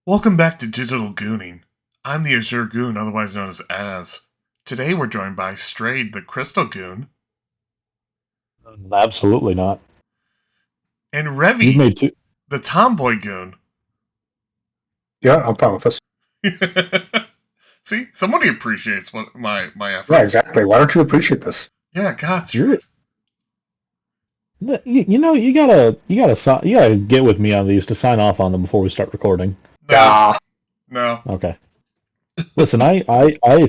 Welcome back to Digital Gooning. I'm the Azure Goon, otherwise known as Az. Today we're joined by Straid, the Crystal Goon, Absolutely not. and You've Revi, made two. the Tomboy Goon. Yeah, I'm fine with this. See, somebody appreciates my Yeah, efforts. exactly. Why don't you appreciate this? Yeah, God, You're, you gotta get with me on these to sign off on them before we start recording. no, Ah, no. Okay. Listen, I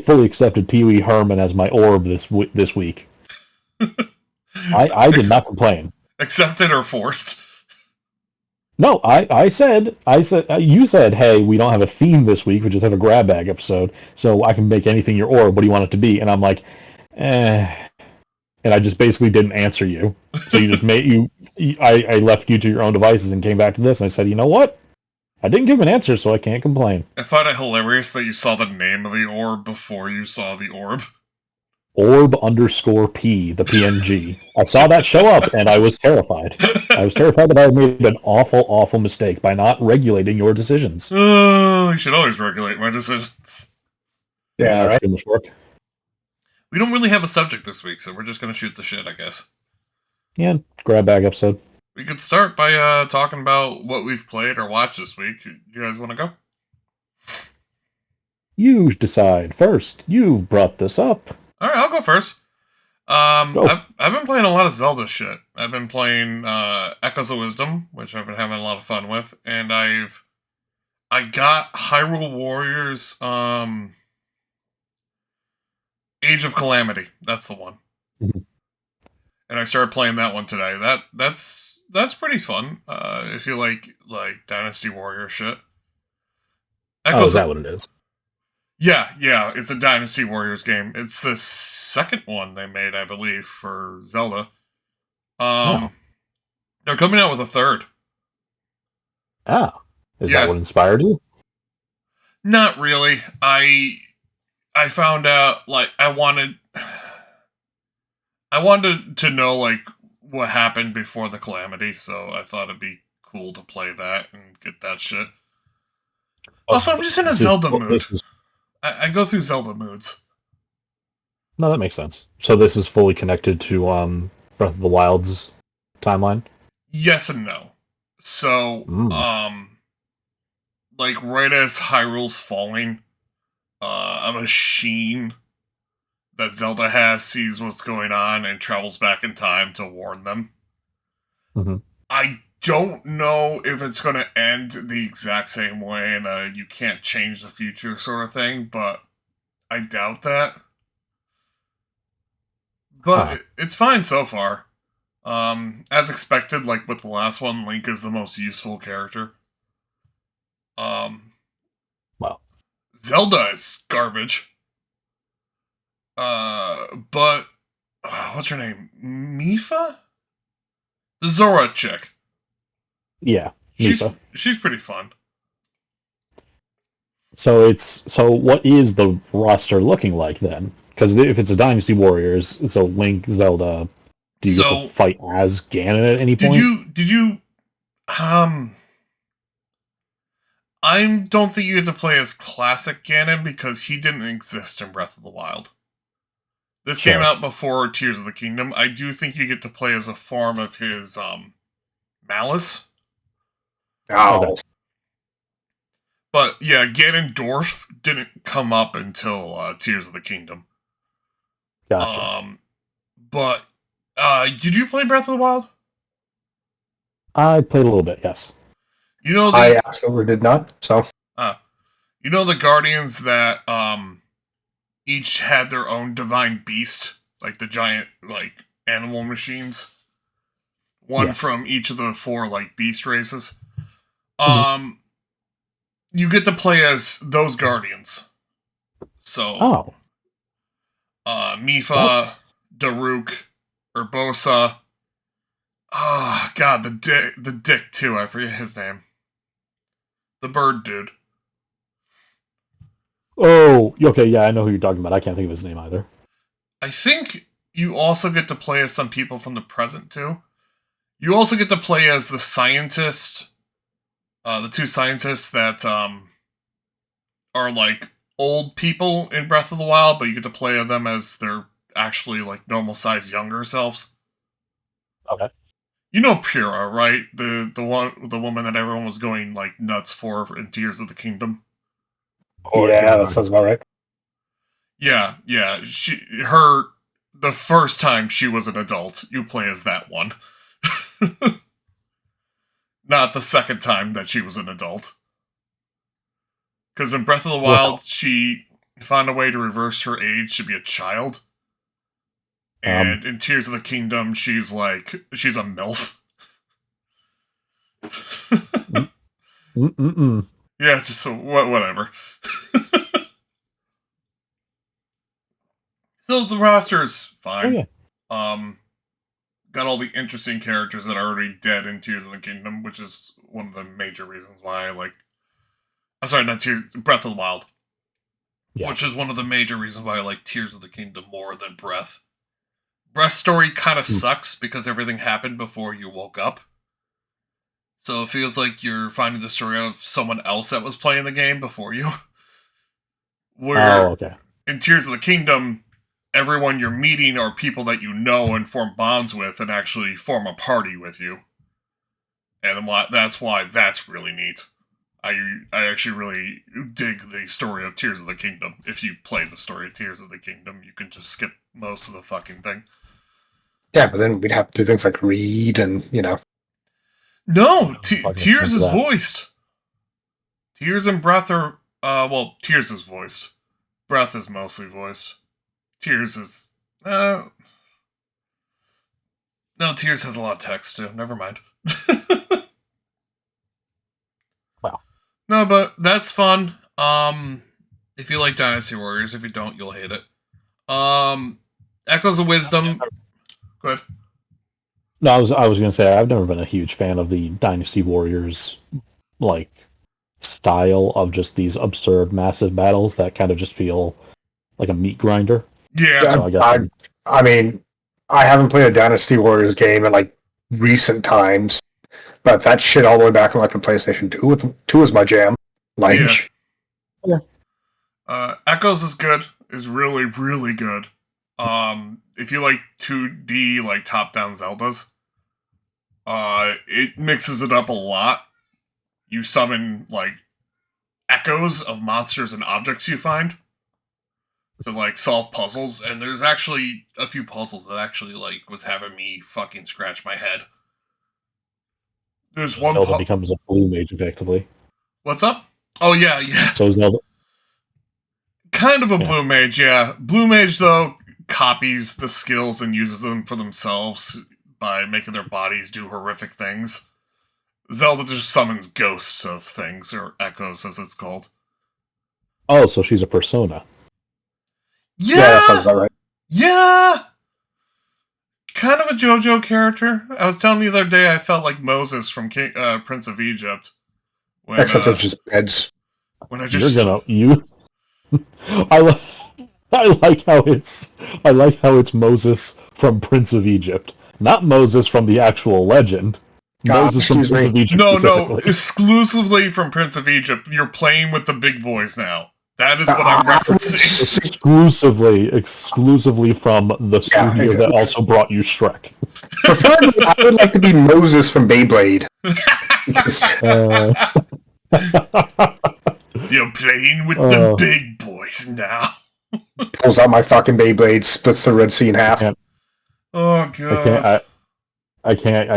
fully accepted Pee Wee Herman as my orb this week. I did not complain. Accepted or forced. No, you said, hey, we don't have a theme this week, we just have a grab bag episode, so I can make anything your orb. What do you want it to be? And I'm like, eh. And I just basically didn't answer you. So you just I left you to your own devices and came back to this, and I said, you know what? I didn't give an answer, so I can't complain. I find it hilarious that you saw the name of the orb before you saw the orb. Orb_P, the PNG. I saw that show up, and I was terrified. I was terrified that I had made an awful, awful mistake by not regulating your decisions. Oh, you should always regulate my decisions. yeah, That's right. too much work. We don't really have a subject this week, so we're just going to shoot the shit, I guess. Yeah, grab bag episode. We could start by talking about what we've played or watched this week. You guys want to go? You decide first. You've brought this up. All right, I'll go first. Go. I've been playing a lot of Zelda shit. I've been playing Echoes of Wisdom, which I've been having a lot of fun with, and I got Hyrule Warriors Age of Calamity. That's the one. Mhm. And I started playing that one today. That's pretty fun. If you like Dynasty Warrior shit. Oh, is that what it is? Yeah, it's a Dynasty Warriors game. It's the second one they made, I believe, for Zelda. They're coming out with a third. Ah, is Yeah. that what inspired you? Not really. I found out I wanted to know what happened before the Calamity, so I thought it'd be cool to play that and get that shit. Also, I'm just in a Zelda mood. I go through Zelda moods. No, that makes sense. So this is fully connected to Breath of the Wild's timeline? Yes and no. So, right as Hyrule's falling, a machine that Zelda has sees what's going on and travels back in time to warn them. Mm-hmm. I don't know if it's going to end the exact same way and you can't change the future sort of thing, but I doubt that. But it's fine so far. As expected, like with the last one, Link is the most useful character. Wow. Zelda is garbage. But what's her name? Mifa? The Zora chick. Yeah, She's pretty fun. So what is the roster looking like then? Because if it's a Dynasty Warriors, so Link, Zelda, do you get to fight as Ganon at any point? Did you I don't think you get to play as classic Ganon because he didn't exist in Breath of the Wild. This came out before Tears of the Kingdom. I do think you get to play as a form of his Malice. Oh. Okay. But yeah, Ganondorf didn't come up until Tears of the Kingdom. Gotcha. But did you play Breath of the Wild? I played a little bit, yes. You know, I absolutely did not. So, you know the Guardians that each had their own divine beast, like the giant animal machines. One from each of the four beast races. You get to play as those Guardians. So, Mifa, Daruk, Urbosa. Oh, God, the dick too. I forget his name. The bird dude. Oh, okay, yeah, I know who you're talking about. I can't think of his name either. I think you also get to play as some people from the present too. You also get to play as the scientist The two scientists that are like old people in Breath of the Wild, but you get to play them as their actually like normal sized younger selves. Okay. You know Pyrrha, right? The woman that everyone was going like nuts for in Tears of the Kingdom. Yeah, that sounds about right. Yeah. The first time she was an adult, you play as that one. Not the second time that she was an adult. Because in Breath of the Wild, she found a way to reverse her age to be a child. And in Tears of the Kingdom, she's a MILF. Yeah, it's just so whatever. So the roster's fine. Oh, yeah. Got all the interesting characters that are already dead in Tears of the Kingdom, which is one of the major reasons why I like. I'm sorry, not Tears. Breath of the Wild. Yeah. Which is one of the major reasons why I like Tears of the Kingdom more than Breath. Breath's story kind of sucks because everything happened before you woke up. So it feels like you're finding the story of someone else that was playing the game before you. Where in Tears of the Kingdom, everyone you're meeting are people that you know and form bonds with and actually form a party with you. And that's why that's really neat. I actually really dig the story of Tears of the Kingdom. If you play the story of Tears of the Kingdom, you can just skip most of the fucking thing. Yeah, but then we'd have to do things like read and, No, Tears is voiced. Tears and Breath are... Tears is voiced. Breath is mostly voiced. Tears is... No, Tears has a lot of text, too. Never mind. Wow. No, but that's fun. If you like Dynasty Warriors, if you don't, you'll hate it. Echoes of Wisdom... Go ahead. No, I was going to say, I've never been a huge fan of the Dynasty Warriors, like, style of just these absurd, massive battles that kind of just feel like a meat grinder. Yeah. So I mean, I haven't played a Dynasty Warriors game in, like, recent times, but that shit all the way back on, like, the PlayStation 2 was my jam. Like... Yeah. Echoes is good. Is really, really good. If you like 2D, like, top-down Zeldas, it mixes it up a lot. You summon, like, echoes of monsters and objects you find to, like, solve puzzles, and there's actually a few puzzles that actually, like, was having me fucking scratch my head. There's one Zelda becomes a blue mage, effectively. What's up? Oh, yeah. So Zelda... Kind of a blue mage, yeah. Blue mage, though, copies the skills and uses them for themselves by making their bodies do horrific things. Zelda just summons ghosts of things, or echoes as it's called. Oh, so she's a persona. Yeah, that sounds about right. Yeah! Kind of a JoJo character. I was telling you the other day I felt like Moses from Prince of Egypt. Except it's just beds. When I just... I like how it's Moses from Prince of Egypt, not Moses from the actual legend. Moses from Prince of Egypt. No, exclusively from Prince of Egypt. You're playing with the big boys now. That is what I'm referencing. Exclusively from the studio that also brought you Shrek. Preferably, I would like to be Moses from Beyblade. You're playing with the big boys now. Pulls out my fucking Beyblade, splits the Red Sea in half. Oh god! I can't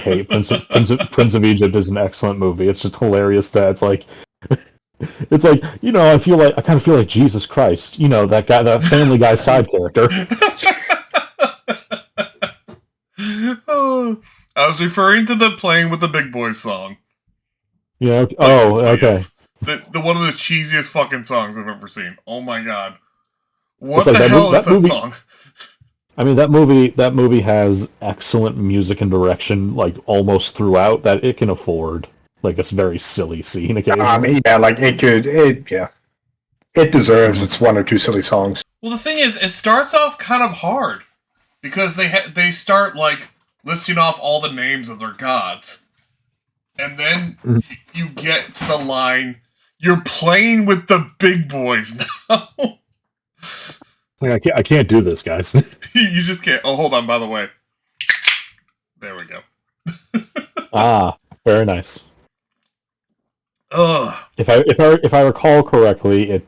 hate Prince of Egypt is an excellent movie. It's just hilarious that it's like I kind of feel like Jesus Christ. You know, that guy, that Family Guy side character. Oh, I was referring to the Playing with the Big Boys song. Yeah. Oh, okay. The one of the cheesiest fucking songs I've ever seen. Oh my god! What the hell is that song? I mean, that movie has excellent music and direction, like almost throughout, that it can afford like a very silly scene occasionally. It deserves its one or two silly songs. Well, the thing is, it starts off kind of hard because they start like listing off all the names of their gods, And then you get to the line, you're playing with the big boys now. Like, I can't do this, guys. You just can't. Oh, hold on, by the way. There we go. Very nice. Ugh. If I recall correctly,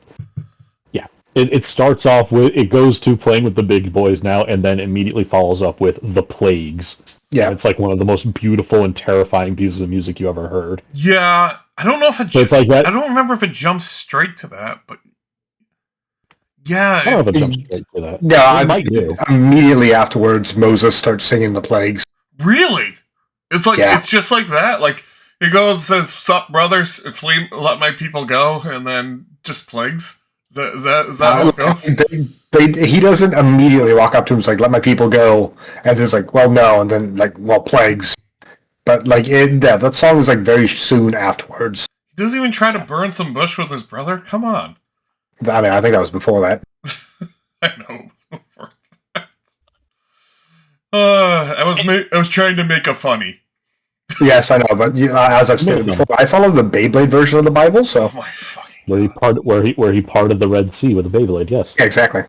it starts off with, it goes to playing with the big boys now, and then immediately follows up with the plagues. Yeah, it's like one of the most beautiful and terrifying pieces of music you ever heard. Yeah, I don't know if it's like that. I don't remember if it jumps straight to that, but yeah, I don't know if it jumps straight to that. Yeah, it might do. Immediately afterwards, Moses starts singing the plagues. Really? It's like it's just like that. Like he goes and says, "Sup, brothers? Flee, let my people go," and then just plagues. Is that how it goes? He doesn't immediately walk up to him and like, "Let my people go," and there's like, "Well, no," and then like, "Well, plagues." But like, that song is like very soon afterwards. He doesn't even try to burn some bush with his brother. Come on. I mean, I think that was before that. I know it was before that. I was trying to make a funny. Yes, I know, but as I've stated before, I follow the Beyblade version of the Bible, so. Oh my fucking. Where he parted the Red Sea with a Beyblade, yes. Yeah, exactly.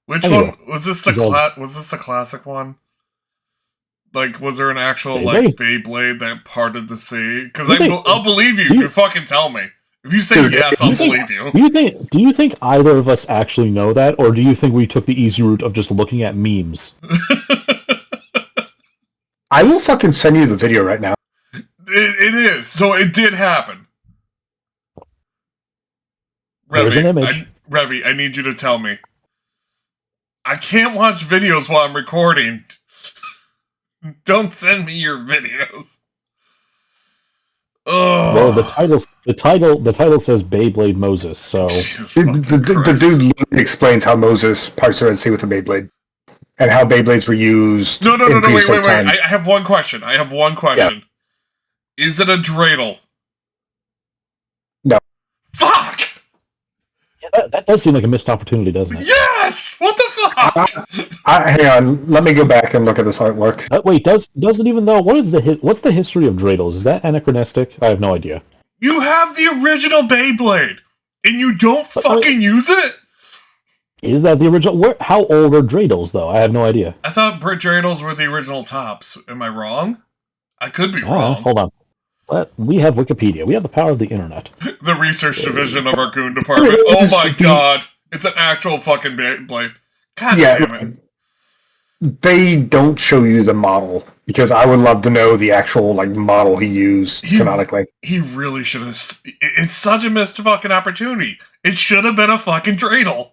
Which one was this? Was this the classic one? Like, was there an actual Beyblade that parted the sea? Because I'll believe you if you fucking tell me. If you say yes, I'll believe you. Do you think either of us actually know that, or do you think we took the easy route of just looking at memes? I will fucking send you the video right now. It is. So it did happen. There's an image. Revy, I need you to tell me. I can't watch videos while I'm recording. Don't send me your videos. Oh. Well, the title says Beyblade Moses, so the dude explains how Moses parts the Red Sea with a Beyblade, and how Beyblades were used. No, wait. I have one question. Yeah. Is it a dreidel? No. Fuck! Yeah, that does seem like a missed opportunity, doesn't it? Yes! What the fuck? Hang on, let me go back and look at this artwork. Wait, doesn't even though what's the history of dreidels? Is that anachronistic? I have no idea. You have the original Beyblade, and you don't fucking use it? Is that the original? How old are dreidels, though? I have no idea. I thought dreidels were the original tops. Am I wrong? I could be wrong. Hold on. We have Wikipedia. We have the power of the internet. The research division of our Goon department. Oh my god. It's an actual fucking Beyblade. God damn it. They don't show you the model, because I would love to know the actual model he used canonically. He really should have. It's such a missed fucking opportunity. It should have been a fucking dreidel.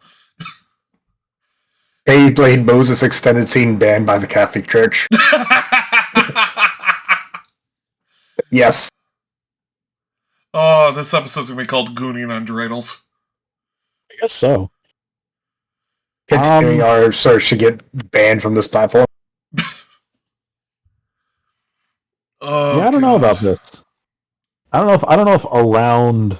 Beyblade Moses extended scene banned by the Catholic Church. Yes. Oh, this episode's gonna be called Gooning on dreidels. I guess so. Continuing our search to get banned from this platform. I don't know about this. I don't know if around.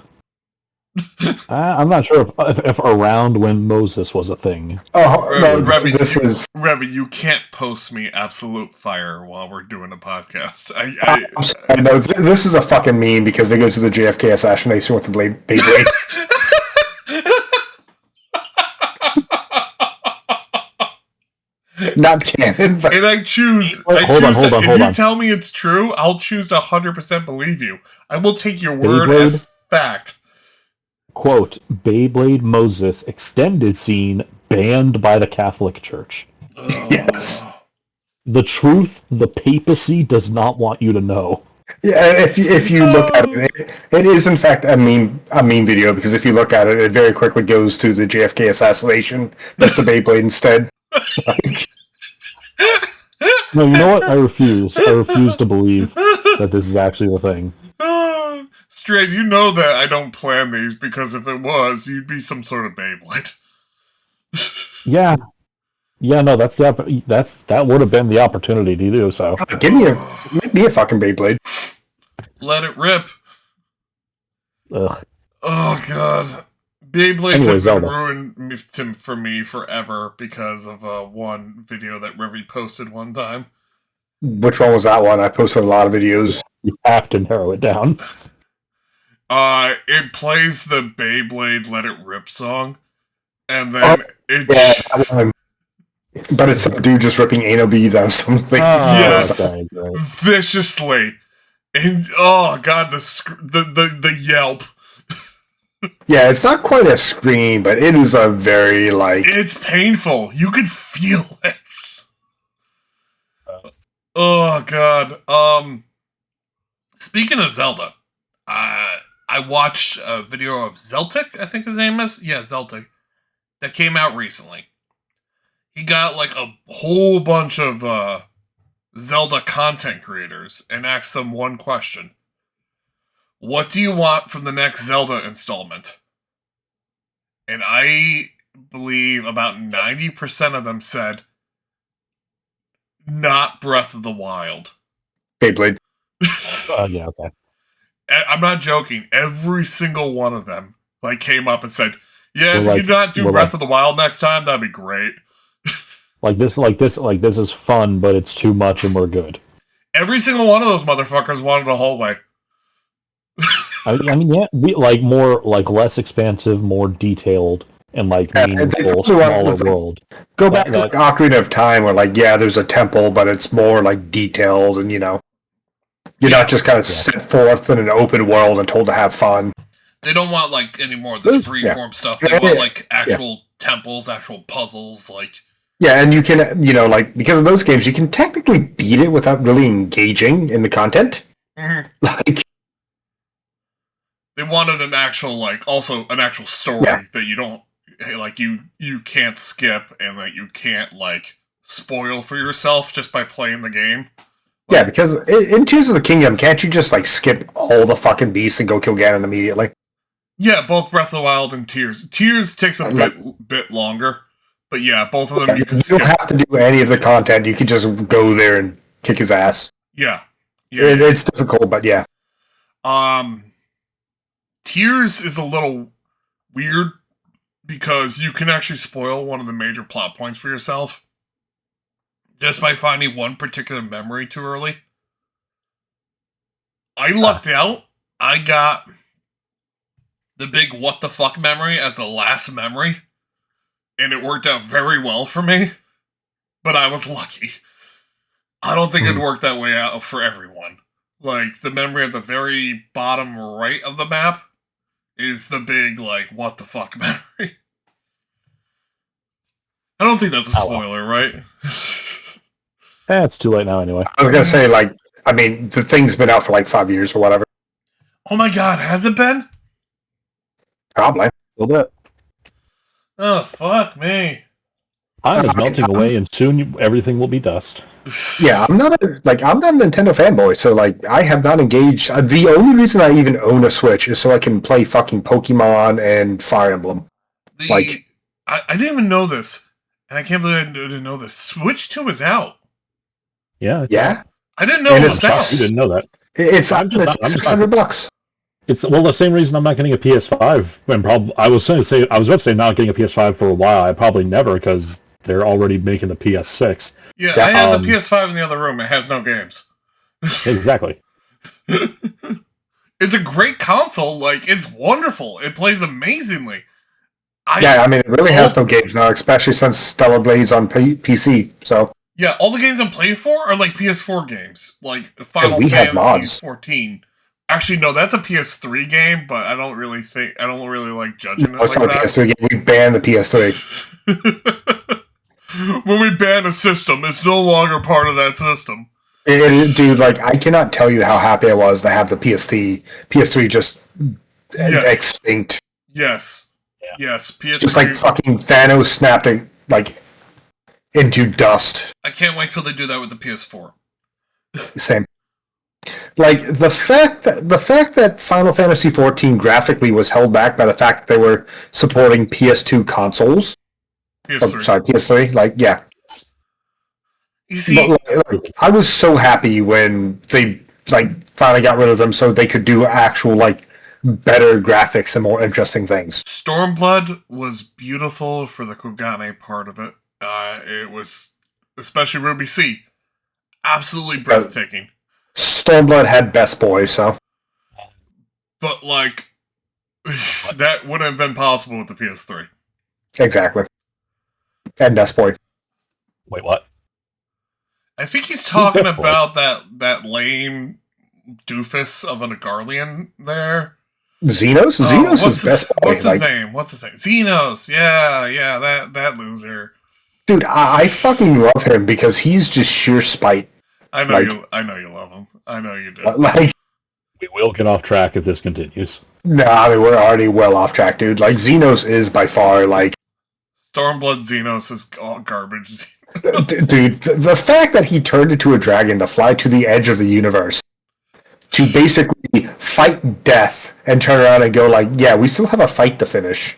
I'm not sure if around when Moses was a thing. Oh no, Revy, you can't post me absolute fire while we're doing a podcast. I know this is a fucking meme because they go to the JFK assassination with the Beyblade. Not canon, but... And I choose. Hold on. If you tell me it's true, I'll choose to 100% believe you. I will take your word as fact. Quote, Beyblade Moses extended scene banned by the Catholic Church. Yes. The truth the papacy does not want you to know. Yeah, if you look at it, it is in fact a meme video, because if you look at it, it very quickly goes to the JFK assassination, but it's a Beyblade instead. No, you know what? I refuse to believe that this is actually a thing. Straid, you know that I don't plan these, because if it was, you'd be some sort of Beyblade. Yeah, no, that would have been the opportunity to do so. Make me a fucking Beyblade. Let it rip. Ugh. Oh god. Beyblades have been ruined for me forever because of one video that Revy posted one time. Which one was that one? I posted a lot of videos. You have to narrow it down. It plays the Beyblade "Let It Rip" song, and then that one. But it's some dude just ripping anal beads out of something. Yes. Okay, great. viciously, and oh god, the yelp. Yeah, it's not quite a scream, but it is a very like. It's painful. You can feel it. Oh god. Speaking of Zelda, I watched a video of Zeltic, I think his name is. Yeah, Zeltic. That came out recently. He got like a whole bunch of Zelda content creators and asked them one question. What do you want from the next Zelda installment? And I believe about 90% of them said, not Breath of the Wild. Beyblade. Yeah, okay. I'm not joking. Every single one of them came up and said, "Yeah, if We're you not do we're Breath of the Wild next time, that'd be great." This is fun, but it's too much, and we're good. Every single one of those motherfuckers wanted a hallway. I mean, yeah, more less expansive, more detailed, and meaningful, smaller world. Go back to Ocarina of Time, where there's a temple, but it's more detailed, and you're not just kind of set forth in an open world and told to have fun. They don't want any more of this freeform stuff. They want actual temples, actual puzzles, Yeah, and you can, because of those games, you can technically beat it without really engaging in the content. Mm-hmm. They wanted an actual, also an actual story that you don't, you can't skip and that you can't, spoil for yourself just by playing the game. Yeah, because in Tears of the Kingdom, can't you just, skip all the fucking beasts and go kill Ganon immediately? Yeah, both Breath of the Wild and Tears. Tears takes a bit longer, but yeah, both of them you can skip. You don't have to do any of the content. You can just go there and kick his ass. Yeah. It's difficult, but yeah. Tears is a little weird because you can actually spoil one of the major plot points for yourself just by finding one particular memory too early. I lucked out. I got the big what the fuck memory as the last memory, and it worked out very well for me, but I was lucky. I don't think it'd work that way out for everyone. The memory at the very bottom right of the map is the big, what the fuck memory. I don't think that's a spoiler, right? It's too late now anyway. I was going to say, the thing's been out for 5 years or whatever. Oh my god, has it been? Probably. A little bit. Oh, fuck me. Time is melting away, and soon everything will be dust. Yeah, I'm not a Nintendo fanboy, so I have not engaged. The only reason I even own a Switch is so I can play fucking Pokemon and Fire Emblem. I didn't even know this, and I can't believe I didn't know this. Switch 2 is out. Yeah. Yeah. I didn't know it was out. You didn't know that. It's $600. It's the same reason I'm not getting a PS5. And I was about to say not getting a PS5 for a while. I probably never because they're already making the PS6. Yeah, I have the PS5 in the other room. It has no games. Exactly. It's a great console. It's wonderful. It plays amazingly. It really has no games now, especially since Stellar Blade's on PC. So yeah, all the games I'm playing for are PS4 games, Final Fantasy 14. Actually, no, that's a PS3 game, but I don't really like judging it it's like not that. A PS3 game. We banned the PS3. When we ban a system, it's no longer part of that system. Dude, I cannot tell you how happy I was to have the PS3 just extinct. Yes. Yeah. Yes, PS3. Just fucking Thanos snapped it, into dust. I can't wait till they do that with the PS4. Same. The fact that Final Fantasy XIV graphically was held back by the fact that they were supporting PS2 consoles. PS3. Yeah. You see, I was so happy when they finally got rid of them, so they could do actual better graphics and more interesting things. Stormblood was beautiful for the Kugane part of it. It was, especially Ruby C. absolutely breathtaking. Stormblood had Best Boy, so. But, like, that wouldn't have been possible with the PS3. Exactly. And Best Boy. Wait, what? I think he's talking about that lame doofus of an Agarlian there. Xenos? Xenos is Best Boy. What's his name? Xenos. Yeah, that loser. Dude, I fucking love him because he's just sheer spite. I know you love him. I know you do. Like, we will get off track if this continues. No, I mean, we're already well off track, dude. Like, Xenos is by far, like... Stormblood Xenos is all garbage. Dude, the fact that he turned into a dragon to fly to the edge of the universe to basically fight death and turn around and go like, yeah, we still have a fight to finish.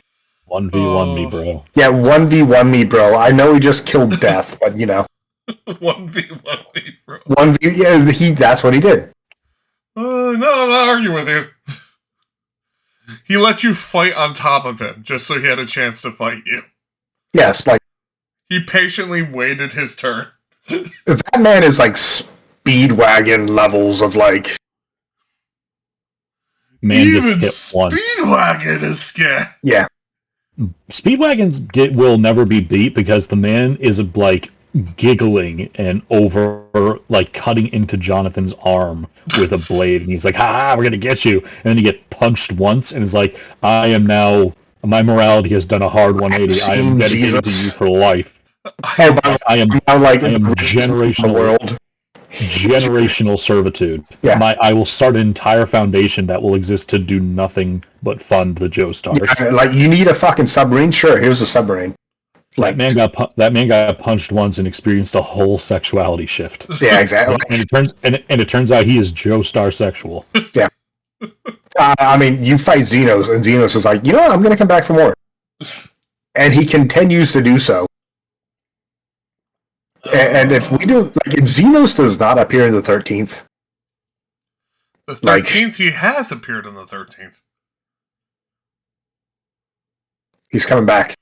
1v1 me, bro. Yeah, 1v1 me, bro. I know he just killed death, but, you know. 1v1 me, bro. 1v... Yeah, that's what he did. No, I'm not arguing with you. He let you fight on top of him, just so he had a chance to fight you. Yes, like... He patiently waited his turn. That man is like Speedwagon levels of like... Man even gets hit once. Speedwagon is scared. Yeah. Speedwagons will never be beat because the man is like giggling and over like cutting into Jonathan's arm with a blade, and he's like, "Ha! We're gonna get you!" And then you get punched once, and it's like, "I am now. My morality has done a hard 180. I am dedicated to you for life. I am generational world." Generational servitude. Yeah. I will start an entire foundation that will exist to do nothing but fund the Joestars. Yeah, like, you need a fucking submarine? Sure, here's a submarine. Like, that man got punched once and experienced a whole sexuality shift. Yeah, exactly. and it turns out he is Joestar sexual. Yeah. I mean, you fight Xenos, and Xenos is like, you know what, I'm going to come back for more. And he continues to do so. And if we do, like, if Xenos does not appear in the 13th... The 13th, he has appeared in the 13th. He's coming back.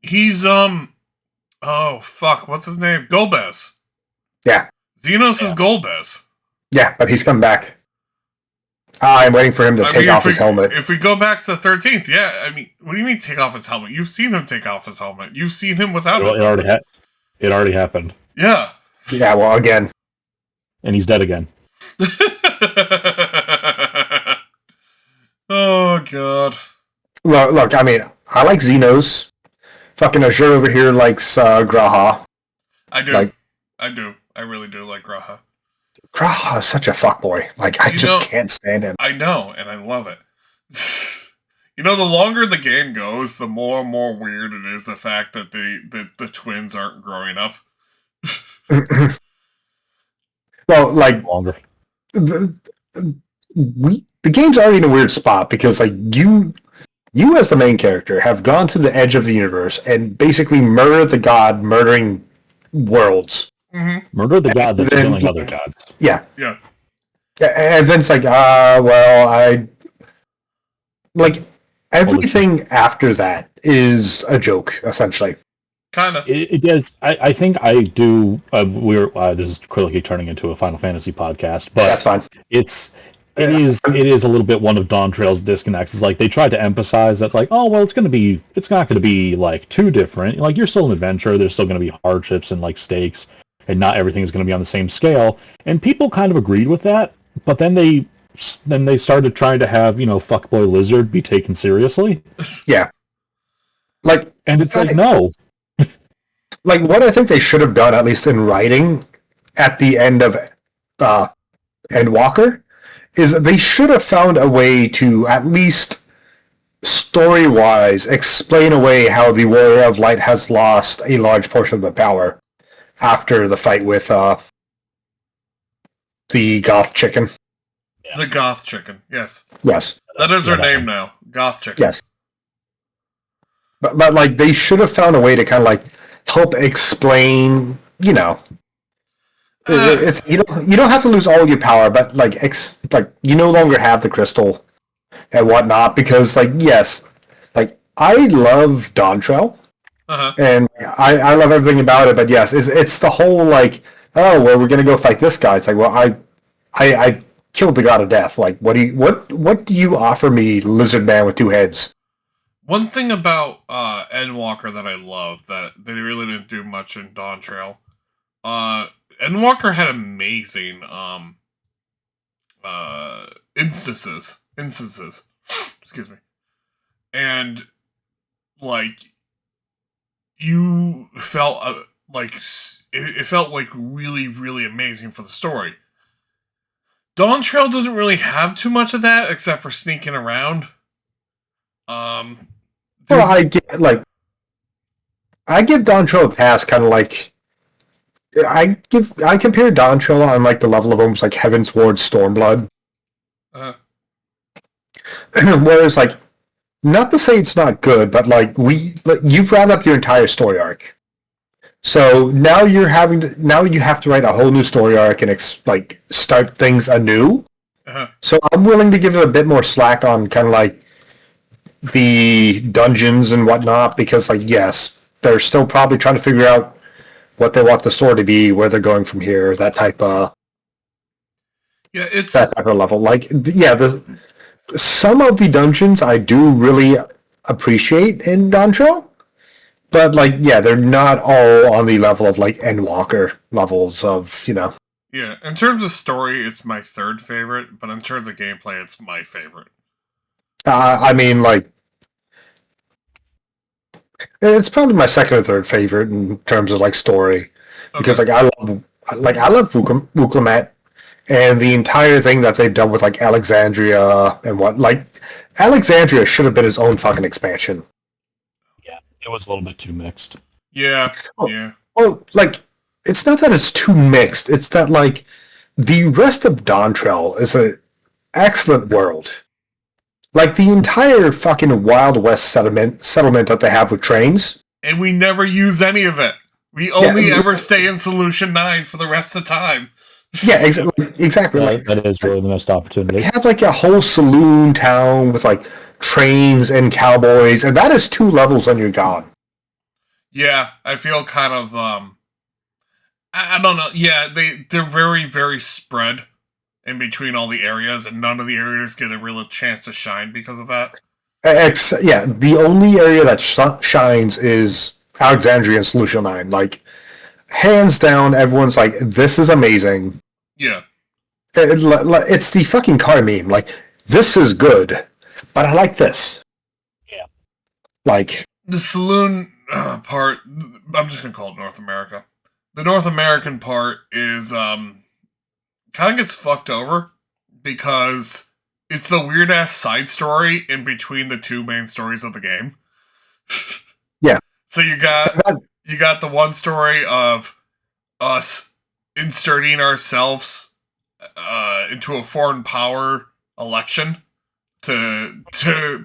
He's, oh, fuck, what's his name? Golbez. Yeah. Xenos is Golbez. Yeah, but he's coming back. I'm waiting for him to take off his helmet. If we go back to the 13th, yeah, I mean, what do you mean take off his helmet? You've seen him take off his helmet. You've seen him without his helmet. It already happened. Yeah. Yeah, well, again. And he's dead again. Oh, God. Look, I mean, I like Xenos. Fucking Azure over here likes Graha. I do. I really do like Graha. Graha is such a fuckboy. Like, I just can't stand him. I know, and I love it. You know, the longer the game goes, the more and more weird it is, the fact that the twins aren't growing up. Well, like, longer. The game's already in a weird spot because, like, you as the main character have gone to the edge of the universe and basically murdered the god murdering worlds. Mm-hmm. Murdered the god that's killing other gods. Yeah. Yeah. And then it's like, like, everything after that is a joke, essentially. Kind of. It does. I think I do. This is quickly turning into a Final Fantasy podcast, but that's fine. It is a little bit one of Dawn Trail's disconnects. It's like they tried to emphasize that's like, oh well, it's not going to be like too different. Like, you're still an adventurer. There's still going to be hardships and like stakes, and not everything is going to be on the same scale. And people kind of agreed with that, but then they started trying to have, fuckboy Lizard be taken seriously. Yeah. Like, and it's like, no. Like, what I think they should have done, at least in writing, at the end of Endwalker, is they should have found a way to, at least story-wise, explain away how the Warrior of Light has lost a large portion of the power after the fight with the Goth Chicken. The Goth Chicken, yes. Yes. That is her name now. Goth Chicken. Yes. But like, they should have found a way to kind of, like, help explain, it's you don't have to lose all your power, but like you no longer have the crystal and whatnot, because like, yes, like, I love Dawntrail, and I love everything about it, but yes, it's the whole like oh, well, we're gonna go fight this guy. It's like, well, I killed the god of death. Like, what do you offer me, lizard man with two heads? One thing about Endwalker that I love that they really didn't do much in Dawn Trail. Endwalker had amazing instances. Excuse me. And like you felt like it felt like really, really amazing for the story. Dawn Trail doesn't really have too much of that except for sneaking around. Well, I give Dawn Trail a pass, kind of like I compare Dawn Trail on like the level of almost like Heaven's Ward Stormblood. Whereas, like, not to say it's not good, but like you've wrapped up your entire story arc. So now you have to write a whole new story arc and start things anew. So I'm willing to give it a bit more slack on kind of like the dungeons and whatnot, because like, yes, they're still probably trying to figure out what they want the story to be, where they're going from here, that type of level. Like, yeah, some of the dungeons I do really appreciate in Dawn Trail, but like, yeah, they're not all on the level of like Endwalker levels of, you know. Yeah, in terms of story, it's my third favorite, but in terms of gameplay, it's my favorite. I mean, like, it's probably my second or third favorite in terms of like story, because like I love Wuklemat, and the entire thing that they've done with like Alexandria and Alexandria should have been its own fucking expansion. Yeah, it was a little bit too mixed. Yeah, yeah. Well, like, it's not that it's too mixed. It's that like the rest of Dawn Trail is an excellent world. Like, the entire fucking Wild West settlement that they have with trains. And we never use any of it. We only ever stay in Solution 9 for the rest of the time. Yeah, exactly. Yeah, that is really the missed opportunity. They have, like, a whole saloon town with, like, trains and cowboys, and that is 2 levels and you're gone. Yeah, I feel kind of, I don't know. Yeah, they're very, very spread in between all the areas, and none of the areas get a real chance to shine because of that. Yeah, the only area that shines is Alexandria and Solution 9. Like, hands down, everyone's like, this is amazing. Yeah. It's the fucking car meme. Like, this is good, but I like this. Yeah. Like, the saloon part, I'm just going to call it North America. The North American part is, kind of gets fucked over because it's the weird ass side story in between the 2 main stories of the game. Yeah. So you got the one story of us inserting ourselves into a foreign power election to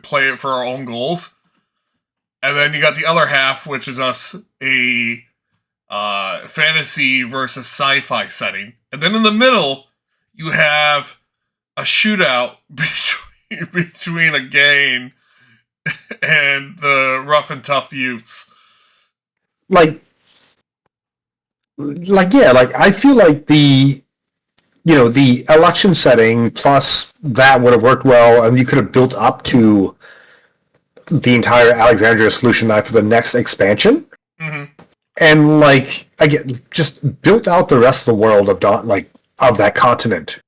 play it for our own goals, and then you got the other half, which is us a fantasy versus sci-fi setting. And then in the middle, you have a shootout between a gang and the rough and tough youths. Yeah, I feel like the election setting plus that would have worked well, and you could have built up to the entire Alexandria Solution 9 for the next expansion. Mm-hmm. And like, just built out the rest of the world of of that continent.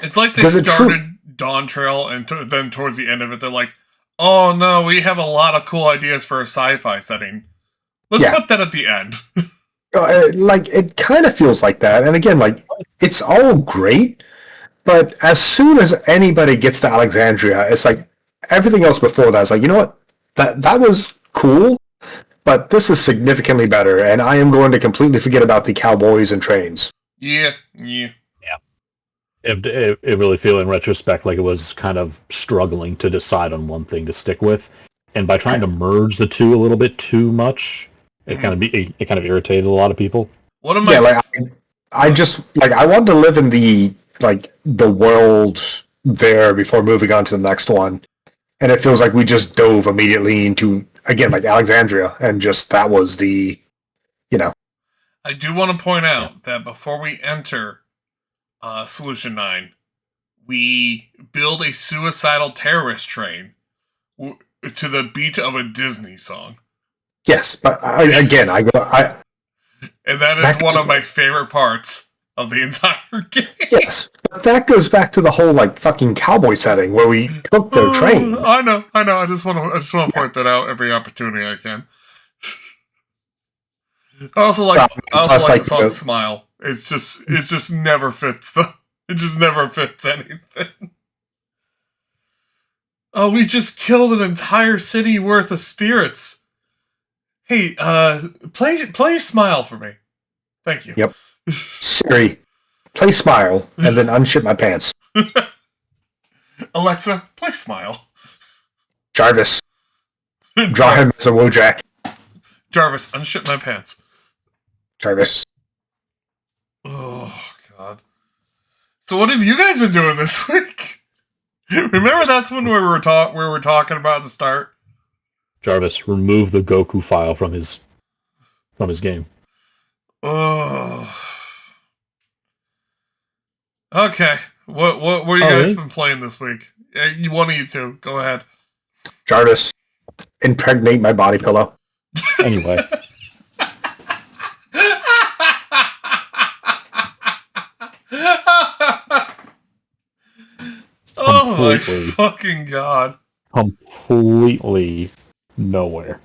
It's like they started Dawn Trail, and then towards the end of it, they're like, "Oh no, we have a lot of cool ideas for a sci-fi setting. Let's put that at the end." Like, it kind of feels like that. And again, like, it's all great, but as soon as anybody gets to Alexandria, it's like everything else before that is like, you know what, that was cool. But this is significantly better, and I am going to completely forget about the cowboys and trains. Yeah. It really feel in retrospect like it was kind of struggling to decide on one thing to stick with, and by trying to merge the 2 a little bit too much, it kind of irritated a lot of people. What am I? Yeah, I wanted to live in the world there before moving on to the next one, and it feels like we just dove immediately into, again, like Alexandria, and just that was the, I do want to point out that before we enter Solution 9, we build a suicidal terrorist train to the beat of a Disney song. Yes, but and that is one of my favorite parts of the entire game. Yes, but that goes back to the whole like fucking cowboy setting where we took their train. I know. I just want to point that out every opportunity I can. I also like the song "Smile." It just never fits it just never fits anything. Oh, we just killed an entire city worth of spirits. Hey, play Smile for me. Thank you. Yep. Siri, play Smile, and then unship my pants. Alexa, play Smile. Jarvis, draw him as a Wojak. Jarvis, unship my pants. Jarvis. Oh, God. So what have you guys been doing this week? Remember that's when we were talking about at the start? Jarvis, remove the Goku file from his game. Oh. Okay. What you guys been playing this week? One of you two. Go ahead. Jarvis, impregnate my body pillow. Anyway. Oh my fucking God. Completely nowhere.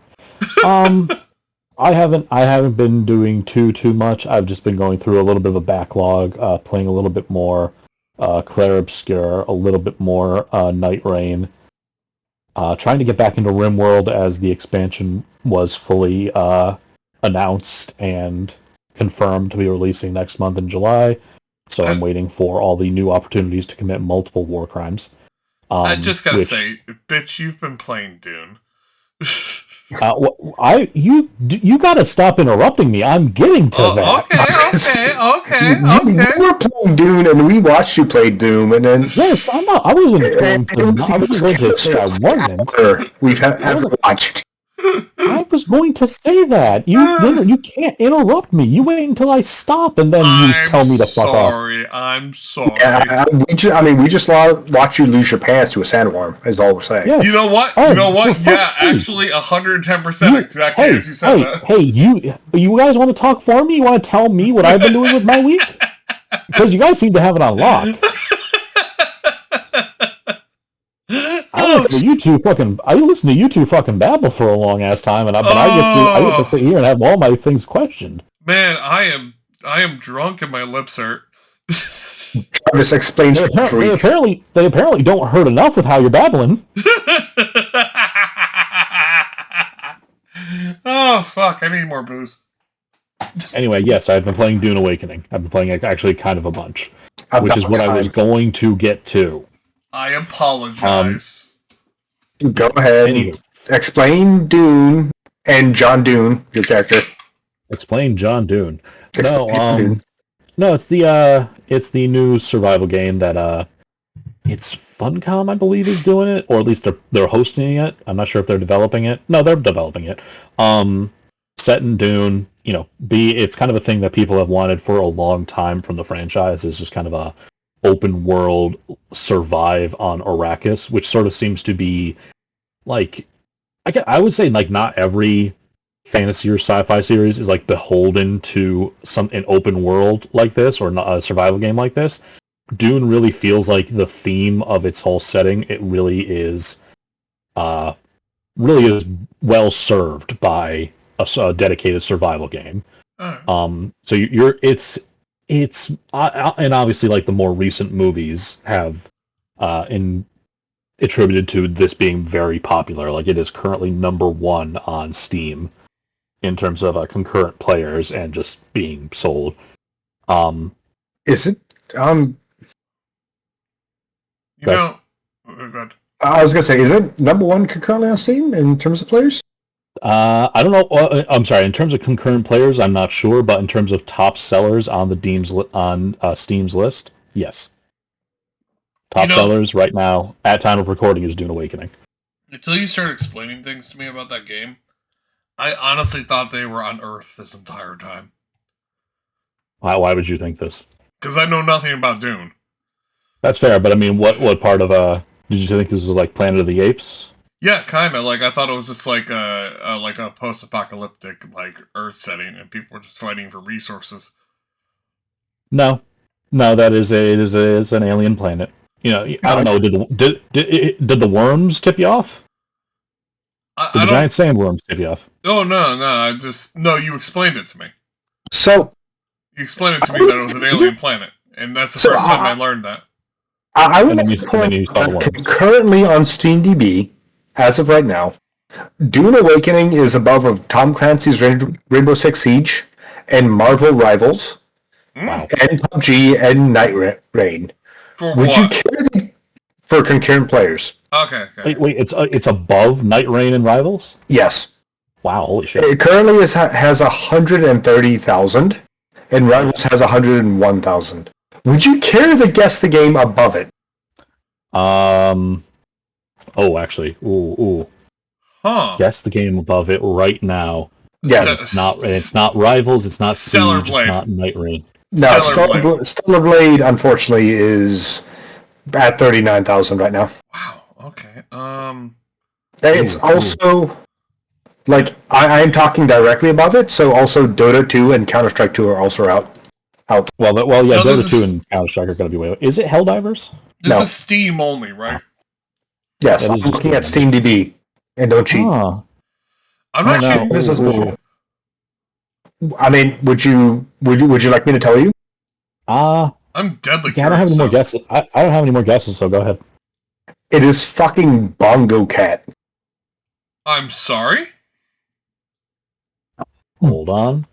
I haven't been doing too much. I've just been going through a little bit of a backlog, playing a little bit more Clair Obscur, a little bit more Night Rain. Trying to get back into RimWorld as the expansion was fully announced and confirmed to be releasing next month in July. So I'm waiting for all the new opportunities to commit multiple war crimes. I just gotta say, bitch, you've been playing Dune. You gotta stop interrupting me. I'm getting to that. Okay. You were playing Dune, and we watched you play Doom, and then yes, I'm not. I wasn't going to say I wasn't. We've ever watched. I was going to say that. You can't interrupt me. You wait until I stop, and then you tell me to fuck off. I'm sorry. Yeah, we just watch you lose your pants to a sandworm, is all we're saying. Yes. You know what? Yeah, actually, 110% exactly as you said that. Hey, you guys want to talk for me? You want to tell me what I've been doing with my week? Because you guys seem to have it on lock. I listened to you two fucking babble for a long ass time, I get to sit here and have all my things questioned. Man, I am drunk and my lips hurt. This explains they apparently don't hurt enough with how you're babbling. Oh fuck! I need more booze. Anyway, yes, I've been playing Dune Awakening. I've been playing actually kind of a bunch, which is what I was going to get to. I apologize. Go ahead. Anyway. Explain Dune and John Dune, your character. Explain John Dune. No, it's the new survival game that it's Funcom, I believe, is doing it, or at least they're hosting it. I'm not sure if they're developing it. No, they're developing it. Set in Dune, it's kind of a thing that people have wanted for a long time from the franchise. It's just kind of a open world survive on Arrakis, which sort of seems to be like, I would say like not every fantasy or sci-fi series is like beholden to an open world like this or a survival game like this. Dune really feels like the theme of its whole setting. It really is well served by a dedicated survival game. So it's and obviously like the more recent movies have attributed to this being very popular. Like it is currently #1 on Steam in terms of concurrent players and just being sold. Is it? Good. I was gonna say, is it #1 concurrently on Steam in terms of players? I don't know. I'm sorry. In terms of concurrent players, I'm not sure, but in terms of top sellers on the Steam's list, yes. Top sellers right now at time of recording is Dune Awakening. Until you started explaining things to me about that game, I honestly thought they were on Earth this entire time. Why would you think this? Because I know nothing about Dune. That's fair, but I mean, what part of did you think this was like Planet of the Apes? Yeah, kind of. Like I thought it was just like a post-apocalyptic like Earth setting, and people were just fighting for resources. No, that is it's an alien planet. You know, I don't know. Did the worms tip you off? Did the giant sandworms tip you off? Oh no! You explained it to me. So you explained it to me that it was an alien planet, and that's the first time I learned that. I would like to point out currently on SteamDB, as of right now, Dune Awakening is above of Tom Clancy's Rainbow Six Siege and Marvel Rivals, and PUBG and Night Rain. For Would what? you care for concurrent players? Okay. Wait, it's above Night Rain and Rivals? Yes. Wow, holy shit! It currently has 130,000, and Rivals has 101,000. Would you care to guess the game above it? Oh, actually, ooh. Huh. Guess the game above it right now. Yeah, it's not Rivals. It's not Stellar Siege. Blade. It's not Night Rain. No, Stellar Blade, unfortunately, is at 39,000 right now. Wow. Okay. It's also like I am talking directly above it. So also Dota 2 and Counter Strike 2 are also out. Well, yeah, no, Dota 2 and Counter Strike are going to be way. Is it Helldivers? This is Steam only, right? Yes, I'm looking at SteamDB, and don't cheat. Huh. I'm not sure. I mean, would you like me to tell you? I'm deadly. Yeah, I don't have any more guesses. I don't have any more guesses, so go ahead. It is fucking Bongo Cat. I'm sorry? Hold on.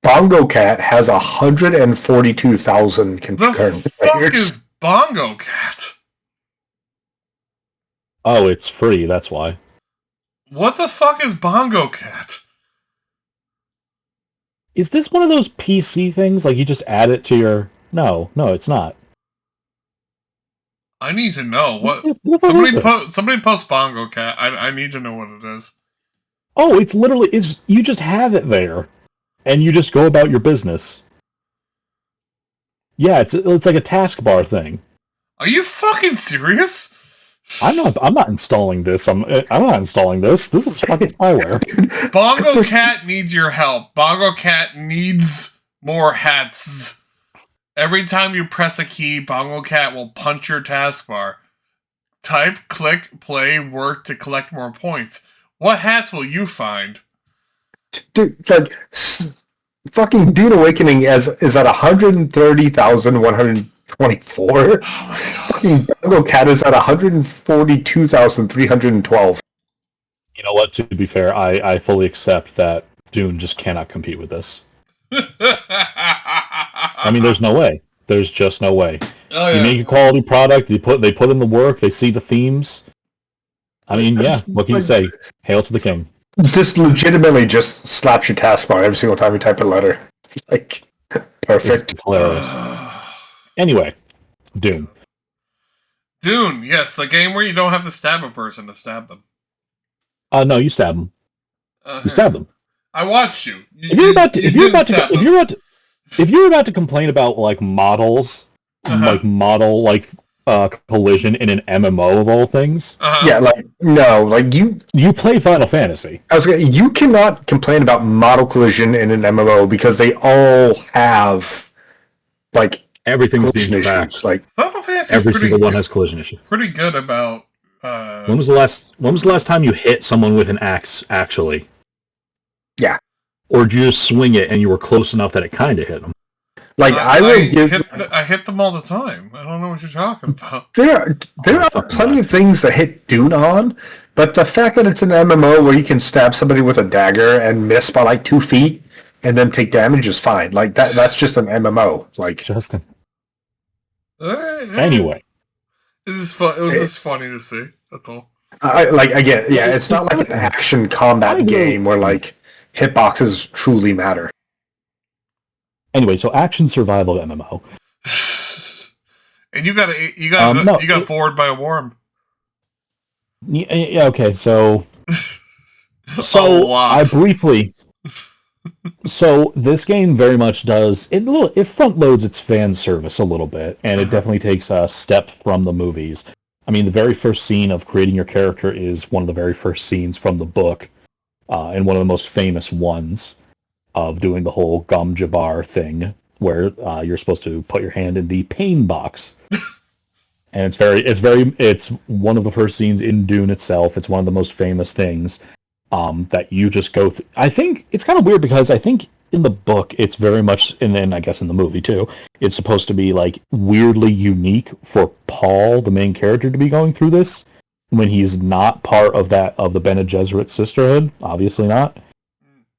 Bongo Cat has 142,000 concurrent players. The fuck is Bongo Cat? Oh, it's free, that's why. What the fuck is Bongo Cat? Is this one of those PC things? Like you just add it to your... No, it's not. I need to know. What somebody post Bongo Cat. I need to know what it is. Oh, it's literally... you just have it there. And you just go about your business. Yeah, it's like a taskbar thing. Are you fucking serious? I'm not installing this. I'm not installing this. This is fucking spyware. Bongo Cat needs your help. Bongo Cat needs more hats. Every time you press a key, Bongo Cat will punch your taskbar. Type, click, play, work to collect more points. What hats will you find? Dude, like, fucking Dune Awakening is at 130,124. Oh my god. Fucking Bongo Cat is at 142,312. You know what? To be fair, I fully accept that Dune just cannot compete with this. I mean, there's no way. There's just no way. Oh, yeah. You make a quality product. They put in the work. They see the themes. I mean, yeah. What can you say? Hail to the king. This legitimately just slaps your taskbar every single time you type a letter. Like, perfect. It's hilarious. Anyway, Dune. Dune, yes, the game where you don't have to stab a person to stab them. No, you stab them. You stab them. I watched you. If you're about to complain about like models, like collision in an MMO of all things. Yeah, like no, like you play Final Fantasy. You cannot complain about model collision in an MMO because they all have like everything's being tracked. Like Final Fantasy, every single one has collision issues. Pretty good about. When was the last time you hit someone with an axe? Actually. Yeah. Or did you just swing it and you were close enough that it kind of hit them? Like I hit them all the time. I don't know what you're talking about. There are plenty of things that hit Dune on, but the fact that it's an MMO where you can stab somebody with a dagger and miss by like 2 feet and then take damage is fine. Like that's just an MMO. Like Justin. Yeah. Anyway, this is fun. It was just funny to see. That's all. It's not like an action combat game where like hitboxes truly matter. Anyway, so action survival MMO. And you got forward by a worm. Yeah, okay, so I briefly So this game very much does it front loads its fan service a little bit, and it definitely takes a step from the movies. I mean, the very first scene of creating your character is one of the very first scenes from the book, and one of the most famous ones of doing the whole Gom Jabbar thing, where you're supposed to put your hand in the pain box. And it's one of the first scenes in Dune itself. It's one of the most famous things. That you just go through. I think it's kind of weird because I think in the book it's very much, and then I guess in the movie too, it's supposed to be like weirdly unique for Paul, the main character, to be going through this when he's not part of the Bene Gesserit sisterhood. Obviously not.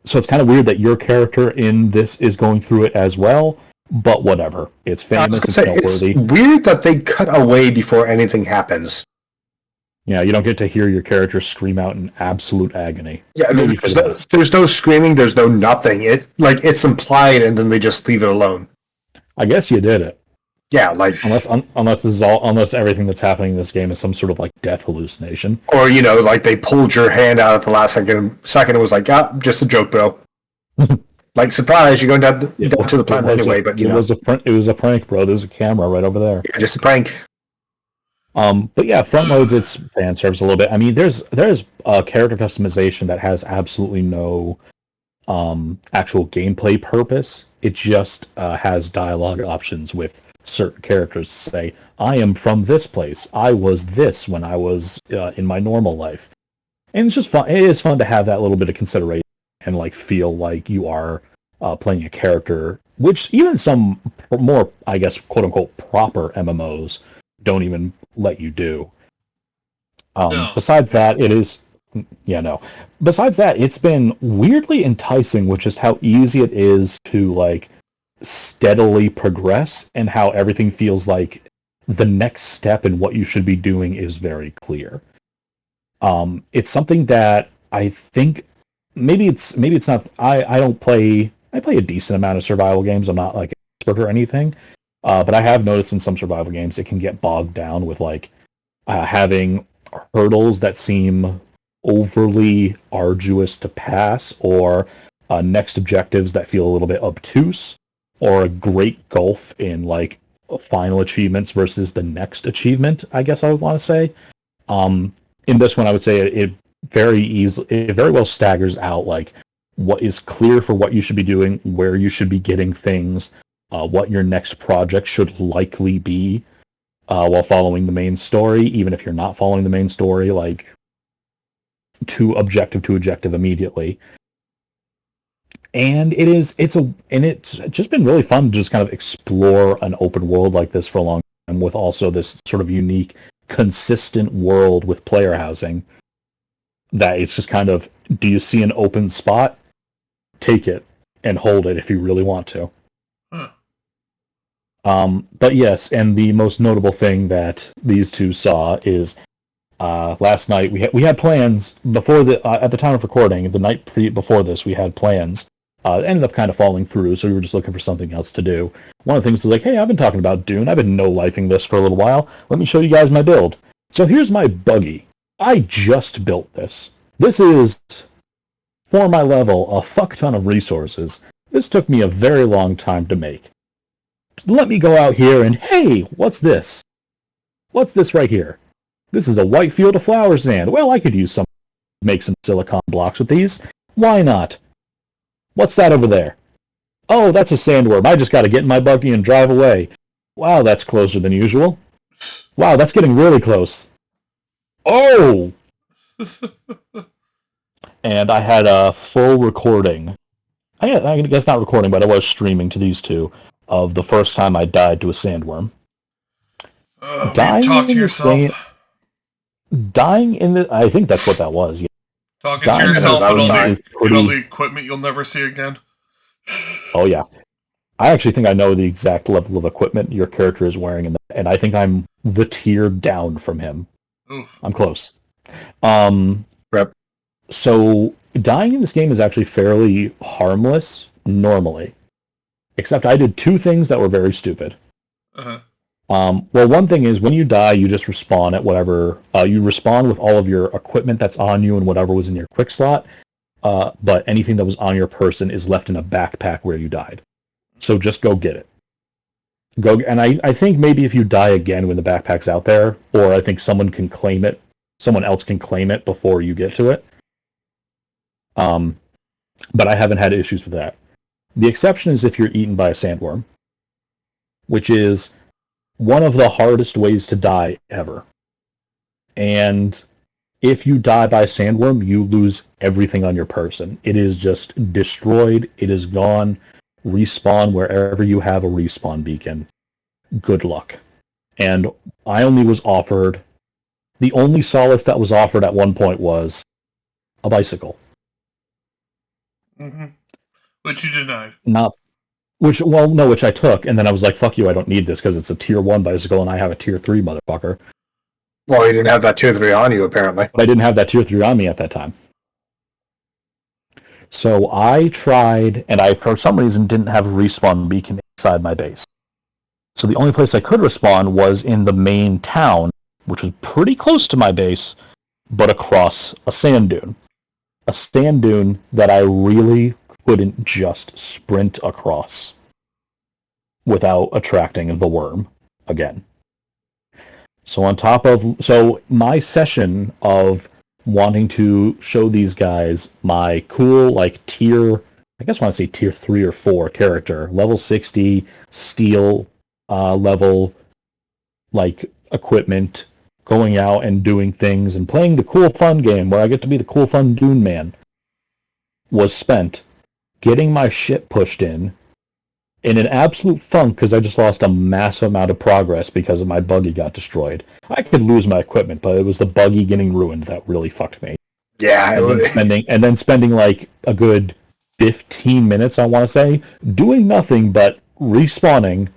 So it's kind of weird that your character in this is going through it as well. But whatever, it's famous. It's noteworthy. It's weird that they cut away before anything happens. Yeah, you don't get to hear your character scream out in absolute agony. Yeah, there's no screaming, there's no nothing. It's implied, and then they just leave it alone. I guess you did it. Yeah, like unless everything that's happening in this game is some sort of like death hallucination, or like they pulled your hand out at the last second. It was like, just a joke, bro. Like, surprise, you're going down to the planet anyway. But it was a prank, bro. There's a camera right over there. Yeah, just a prank. But yeah, front loads its fan service a little bit. I mean, there's character customization that has absolutely no actual gameplay purpose. It just has dialogue options with certain characters to say, I am from this place. I was this when I was in my normal life. And it's just fun. It is fun to have that little bit of consideration and like feel like you are playing a character, which even some more, I guess, quote unquote, proper MMOs don't even let you do. Besides that, Besides that, it's been weirdly enticing with just how easy it is to like steadily progress and how everything feels like the next step in what you should be doing is very clear. It's something that I think maybe it's not. I play a decent amount of survival games. I'm not like an expert or anything. But I have noticed in some survival games it can get bogged down with like having hurdles that seem overly arduous to pass, or next objectives that feel a little bit obtuse, or a great gulf in like final achievements versus the next achievement, I guess I would want to say. In this one, I would say it very well staggers out like what is clear for what you should be doing, where you should be getting things, what your next project should likely be, while following the main story, even if you're not following the main story, like to objective immediately. And it's just been really fun to just kind of explore an open world like this for a long time, with also this sort of unique, consistent world with player housing. That it's just kind of, do you see an open spot? Take it and hold it if you really want to. But yes, and the most notable thing that these two saw is last night we had plans before at the time of recording. The night before this, we had plans. It ended up kind of falling through, so we were just looking for something else to do. One of the things was like, hey, I've been talking about Dune. I've been no-lifing this for a little while. Let me show you guys my build. So here's my buggy. I just built this. This is, for my level, a fuck ton of resources. This took me a very long time to make. Let me go out here and, hey, what's this? What's this right here? This is a white field of flower sand. Well, I could make some silicon blocks with these. Why not? What's that over there? Oh, that's a sandworm. I just got to get in my buggy and drive away. Wow, that's closer than usual. Wow, that's getting really close. Oh! And I had a full recording. I guess not recording, but I was streaming to these two of the first time I died to a sandworm. Talk to yourself. Dying in the... I think that's what that was, yeah. Talking to yourself and all the equipment you'll never see again. Oh, yeah. I actually think I know the exact level of equipment your character is wearing, and I think I'm the tier down from him. Oof. I'm close. Rep. So, dying in this game is actually fairly harmless, normally. Except I did two things that were very stupid. Uh-huh. Well, one thing is, when you die, you just respawn at whatever... you respawn with all of your equipment that's on you and whatever was in your quick slot. but anything that was on your person is left in a backpack where you died. So just go get it. And I think maybe if you die again when the backpack's out there, or I think someone else can claim it before you get to it. But I haven't had issues with that. The exception is if you're eaten by a sandworm, which is one of the hardest ways to die ever. And if you die by a sandworm, you lose everything on your person. It is just destroyed. It is gone. Respawn wherever you have a respawn beacon. Good luck. And I only was offered... The only solace that was offered at one point was a bicycle. Mm-hmm. Which you denied. Which I took, and then I was like, fuck you, I don't need this because it's a tier 1 bicycle and I have a tier 3 motherfucker. Well, you didn't have that tier 3 on you, apparently. But I didn't have that tier 3 on me at that time. So I tried, and I, for some reason, didn't have a respawn beacon inside my base. So the only place I could respawn was in the main town, which was pretty close to my base, but across a sand dune. A sand dune that I really couldn't just sprint across without attracting the worm again. So my session of wanting to show these guys my cool, like, tier 3 or 4 character, level 60, steel level, like, equipment, going out and doing things and playing the cool fun game where I get to be the cool fun Dune man, was spent getting my shit pushed in an absolute funk because I just lost a massive amount of progress because of my buggy got destroyed. I could lose my equipment, but it was the buggy getting ruined that really fucked me. Yeah, and then spending like a good 15 minutes, I want to say, doing nothing but respawning,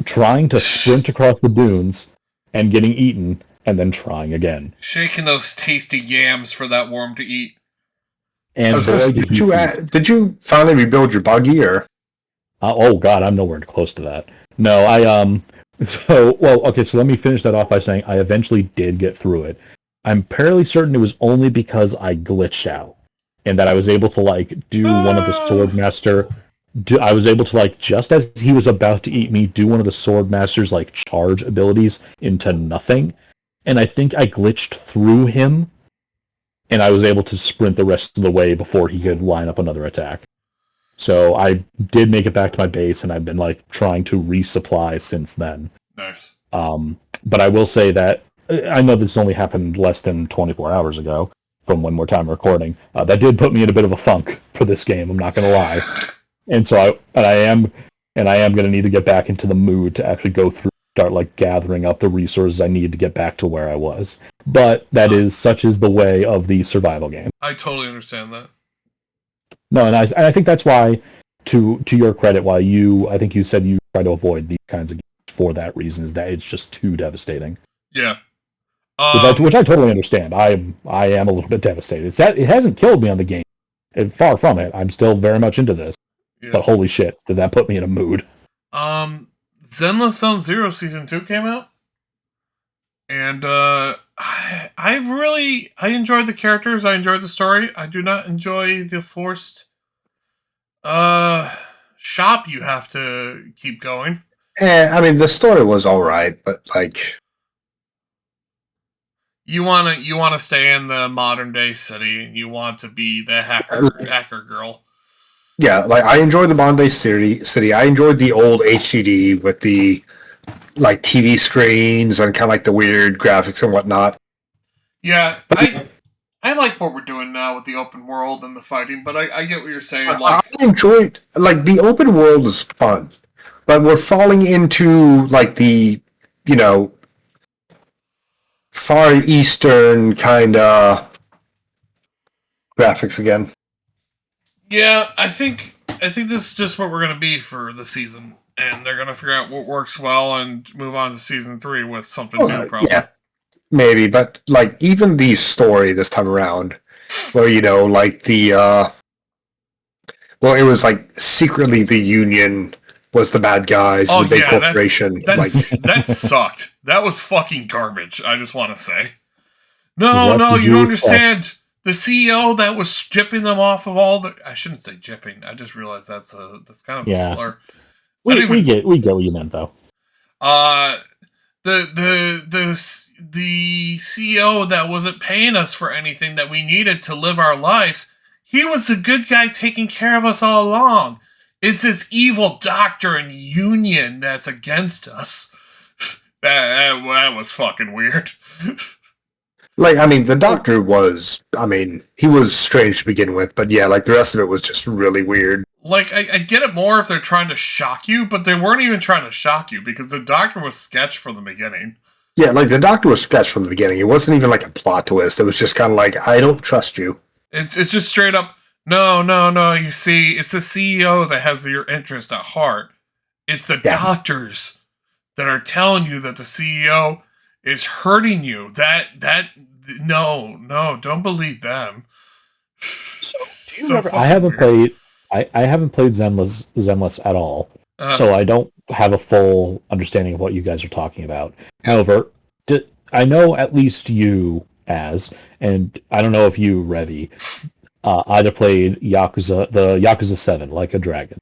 trying to sprint across the dunes, and getting eaten, and then trying again. Shaking those tasty yams for that worm to eat. And did you finally rebuild your buggy, or? Oh god, I'm nowhere close to that. No, so let me finish that off by saying I eventually did get through it. I'm fairly certain it was only because I glitched out, and that I was able to, like, do one of the Swordmaster... I was able to, like, just as he was about to eat me, do one of the Swordmaster's, like, charge abilities into nothing, and I think I glitched through him, and I was able to sprint the rest of the way before he could line up another attack. So I did make it back to my base, and I've been, like, trying to resupply since then. Nice. But I will say that, I know this only happened less than 24 hours ago, from when we're time recording. That did put me in a bit of a funk for this game, I'm not going to lie. And so I am going to need to get back into the mood to actually go through, start, like, gathering up the resources I need to get back to where I was. But such is the way of the survival game. I totally understand that. No, and I think that's why, to your credit, why I think you said you try to avoid these kinds of games for that reason, is that it's just too devastating. Yeah. Which I totally understand. I am a little bit devastated. It hasn't killed me on the game. Far from it. I'm still very much into this. Yeah. But holy shit, did that put me in a mood. Zenless Zone Zero Season 2 came out. And I enjoyed the characters, I enjoyed the story. I do not enjoy the forced shop you have to keep going. I mean, the story was alright, but, like, you wanna stay in the modern day city. You want to be the hacker girl. Yeah, like, I enjoyed the modern day city. I enjoyed the old HDD with the, like, TV screens and kind of like the weird graphics and whatnot. Yeah, I like what we're doing now with the open world and the fighting, but I get what you're saying. Like, I enjoyed, like, the open world is fun, but we're falling into, like, the, you know, Far Eastern kind of graphics again. Yeah, I think this is just what we're going to be for the season, and they're going to figure out what works well and move on to season 3 with something new, probably. Yeah, maybe, but, like, even the story this time around, where, you know, like, the, well, it was, like, secretly the Union was the bad guys, the big corporation. That sucked. That was fucking garbage, I just want to say. No, you don't understand. The CEO that was jipping them off of all the... I shouldn't say jipping. I just realized that's kind of a slur. We get what you meant, though. The CEO that wasn't paying us for anything that we needed to live our lives, he was the good guy taking care of us all along. It's this evil doctor and union that's against us. That was fucking weird. Like, I mean, the doctor was, he was strange to begin with, but yeah, like, the rest of it was just really weird. Like, I get it more if they're trying to shock you, but they weren't even trying to shock you, because the doctor was sketch from the beginning. Yeah, like, the doctor was sketch from the beginning. It wasn't even like a plot twist. It was just kind of like, I don't trust you. It's just straight up, no, you see, it's the CEO that has your interest at heart. It's the doctors that are telling you that the CEO is hurting you. No, don't believe them. So, do you remember? I haven't played Zenless at all, so I don't have a full understanding of what you guys are talking about. However, I know at least you, and I don't know if you, Revi, either played the Yakuza 7, Like a Dragon,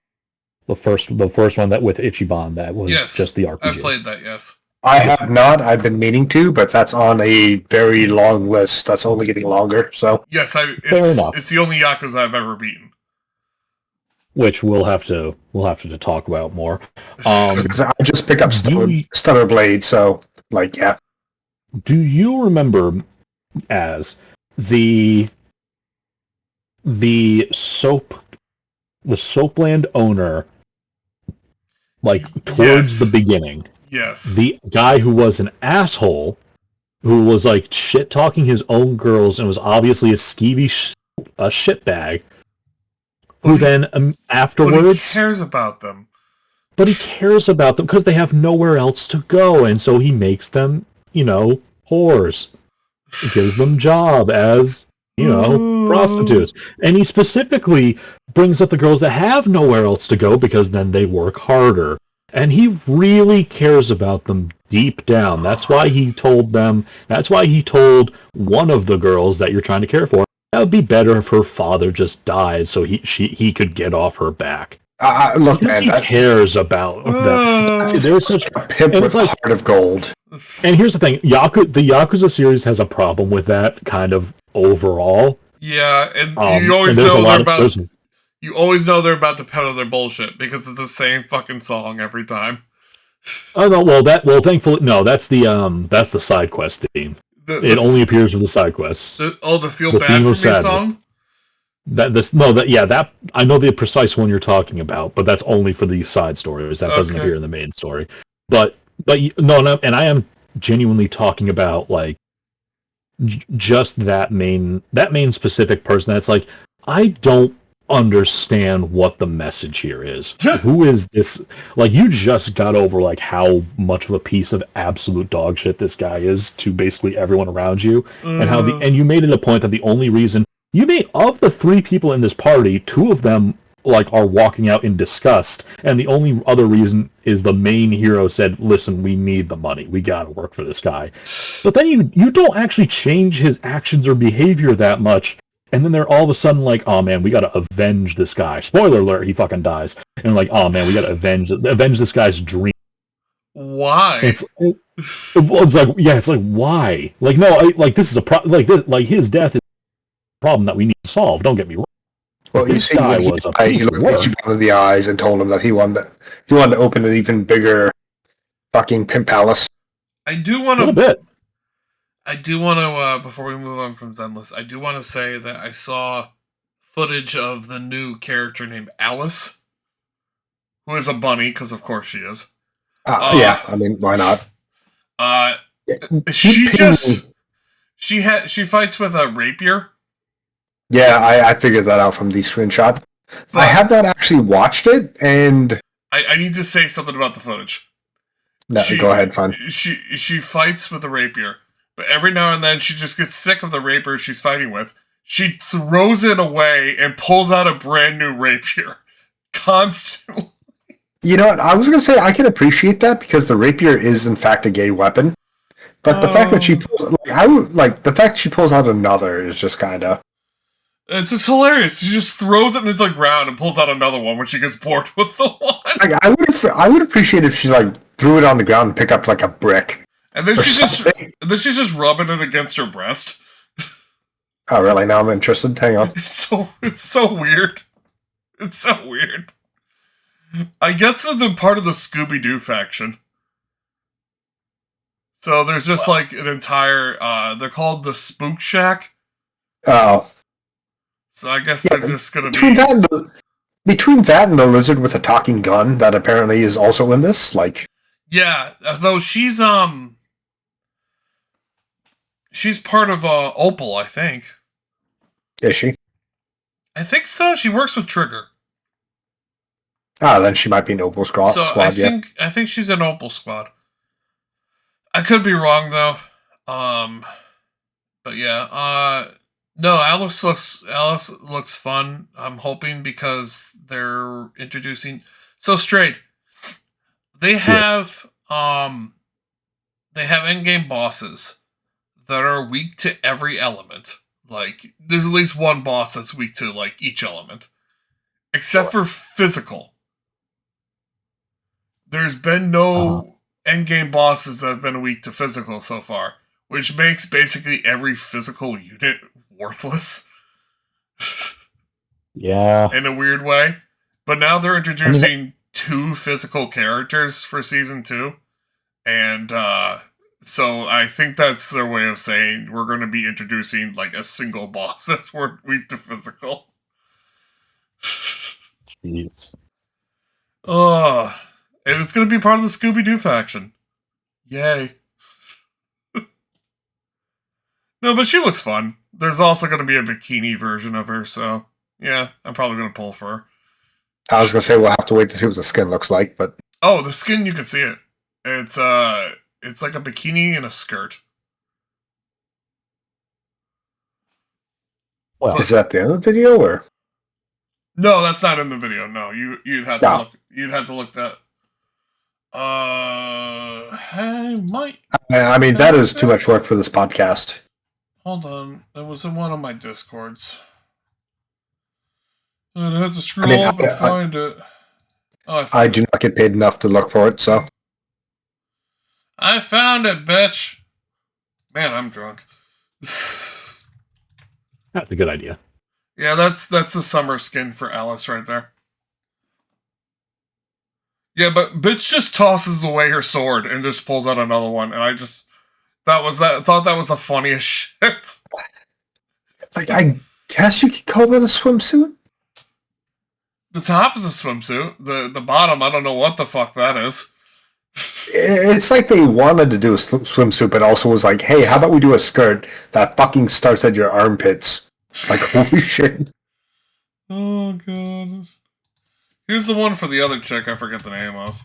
the first one that with Ichiban that was just the RPG. I played that, yes. I have not. I've been meaning to, but that's on a very long list. That's only getting longer. So yes, fair enough. It's the only Yakuza I've ever beaten. Which we'll have to talk about more. I just picked up Stunner Blade, so like yeah. Do you remember as the Soapland owner, like towards the beginning? Yes. The guy who was an asshole, who was like shit-talking his own girls and was obviously a skeevy shitbag, who then afterwards... But he cares about them. But he cares about them because they have nowhere else to go, and so he makes them, whores. He gives them job as, prostitutes. And he specifically brings up the girls that have nowhere else to go because then they work harder. And he really cares about them deep down. That's why he told one of the girls that you're trying to care for, that would be better if her father just died so he could get off her back. Look, man, he cares about them. There's such a pimp with a heart of gold. And here's the thing, the Yakuza series has a problem with that kind of overall. Yeah, and you always know they're about... You always know they're about to peddle their bullshit because it's the same fucking song every time. Oh no! Thankfully, no. That's the side quest theme. It only appears with the side quests. The Feel Bad For Me song. That I know the precise one you're talking about, but that's only for the side stories. That doesn't appear in the main story. But no, and I am genuinely talking about like just that main specific person. That's like, I don't understand what the message here is. Who is this? Like, you just got over like how much of a piece of absolute dog shit this guy is to basically everyone around you, and how and you made it a point that the only reason of the 3 people in this party, 2 of them like are walking out in disgust, and the only other reason is the main hero said, "Listen, we need the money. We gotta work for this guy." But then you don't actually change his actions or behavior that much. And then they're all of a sudden like, oh man, we gotta avenge this guy. Spoiler alert, he fucking dies. And like, oh man, we gotta avenge this guy's dream. Why? It's like why? Like no, this is a like his death is a problem that we need to solve. Don't get me wrong. Well, you see, he looked Ichiban in the eyes and told him that he wanted to open an even bigger fucking pimp palace. I do want to. A little bit. I do want to, before we move on from Zenless, I do want to say that I saw footage of the new character named Alice, who is a bunny, because of course she is. Yeah, I mean, why not? She fights with a rapier. Yeah, I figured that out from the screenshot. I have not actually watched it, and... I need to say something about the footage. No, go ahead, fine. She fights with a rapier. But every now and then, she just gets sick of the rapier she's fighting with. She throws it away and pulls out a brand new rapier. Constantly. You know what? I was going to say, I can appreciate that because the rapier is, in fact, a gay weapon. But the fact that she pulls... the fact that she pulls out another is just kind of... It's just hilarious. She just throws it into the ground and pulls out another one when she gets bored with the one. Like, I would appreciate if she like threw it on the ground and picked up like a brick. And then she's just rubbing it against her breast. Oh really? Now I'm interested. Hang on. It's so weird. It's so weird. I guess they're part of the Scooby-Doo faction. So there's just like an entire they're called the Spook Shack. Oh. So I guess they're just gonna between that and the lizard with a talking gun that apparently is also in this, like. Yeah, though she's part of Opal, I think. Is she? I think so. She works with Trigger. Ah, then she might be an Opal squad. So I think she's an Opal squad. I could be wrong though. But yeah. No, Alice looks fun. I'm hoping because they're introducing. So Straid, they have in-game bosses that are weak to every element. Like there's at least one boss that's weak to like each element, except for physical. There's been no endgame bosses that have been weak to physical so far, which makes basically every physical unit worthless. Yeah. In a weird way. But now they're introducing 2 physical characters for Season 2. And so I think that's their way of saying we're going to be introducing like a single boss that's weak to physical. Jeez. And it's going to be part of the Scooby-Doo faction. Yay. No, but she looks fun. There's also going to be a bikini version of her, so yeah, I'm probably going to pull for her. I was going to say we'll have to wait to see what the skin looks like, but... Oh, the skin, you can see it. It's like a bikini and a skirt. Well, is that the end of the video, or...? No, that's not in the video, no. You'd have to look... You'd have to look that... I mean, that is too much work for this podcast. Hold on. It was in one of my Discords. I'd have to scroll up and find it. I do not get paid enough to look for it, so... I found it, bitch! Man, I'm drunk. That's a good idea. Yeah, that's the summer skin for Alice right there. Yeah, but bitch just tosses away her sword and just pulls out another one, and I thought that was the funniest shit. Like, I guess you could call that a swimsuit? The top is a swimsuit. The bottom, I don't know what the fuck that is. It's like they wanted to do a swimsuit, but also was like, hey, how about we do a skirt that fucking starts at your armpits? Like, holy shit. Oh, God. Here's the one for the other chick I forget the name of.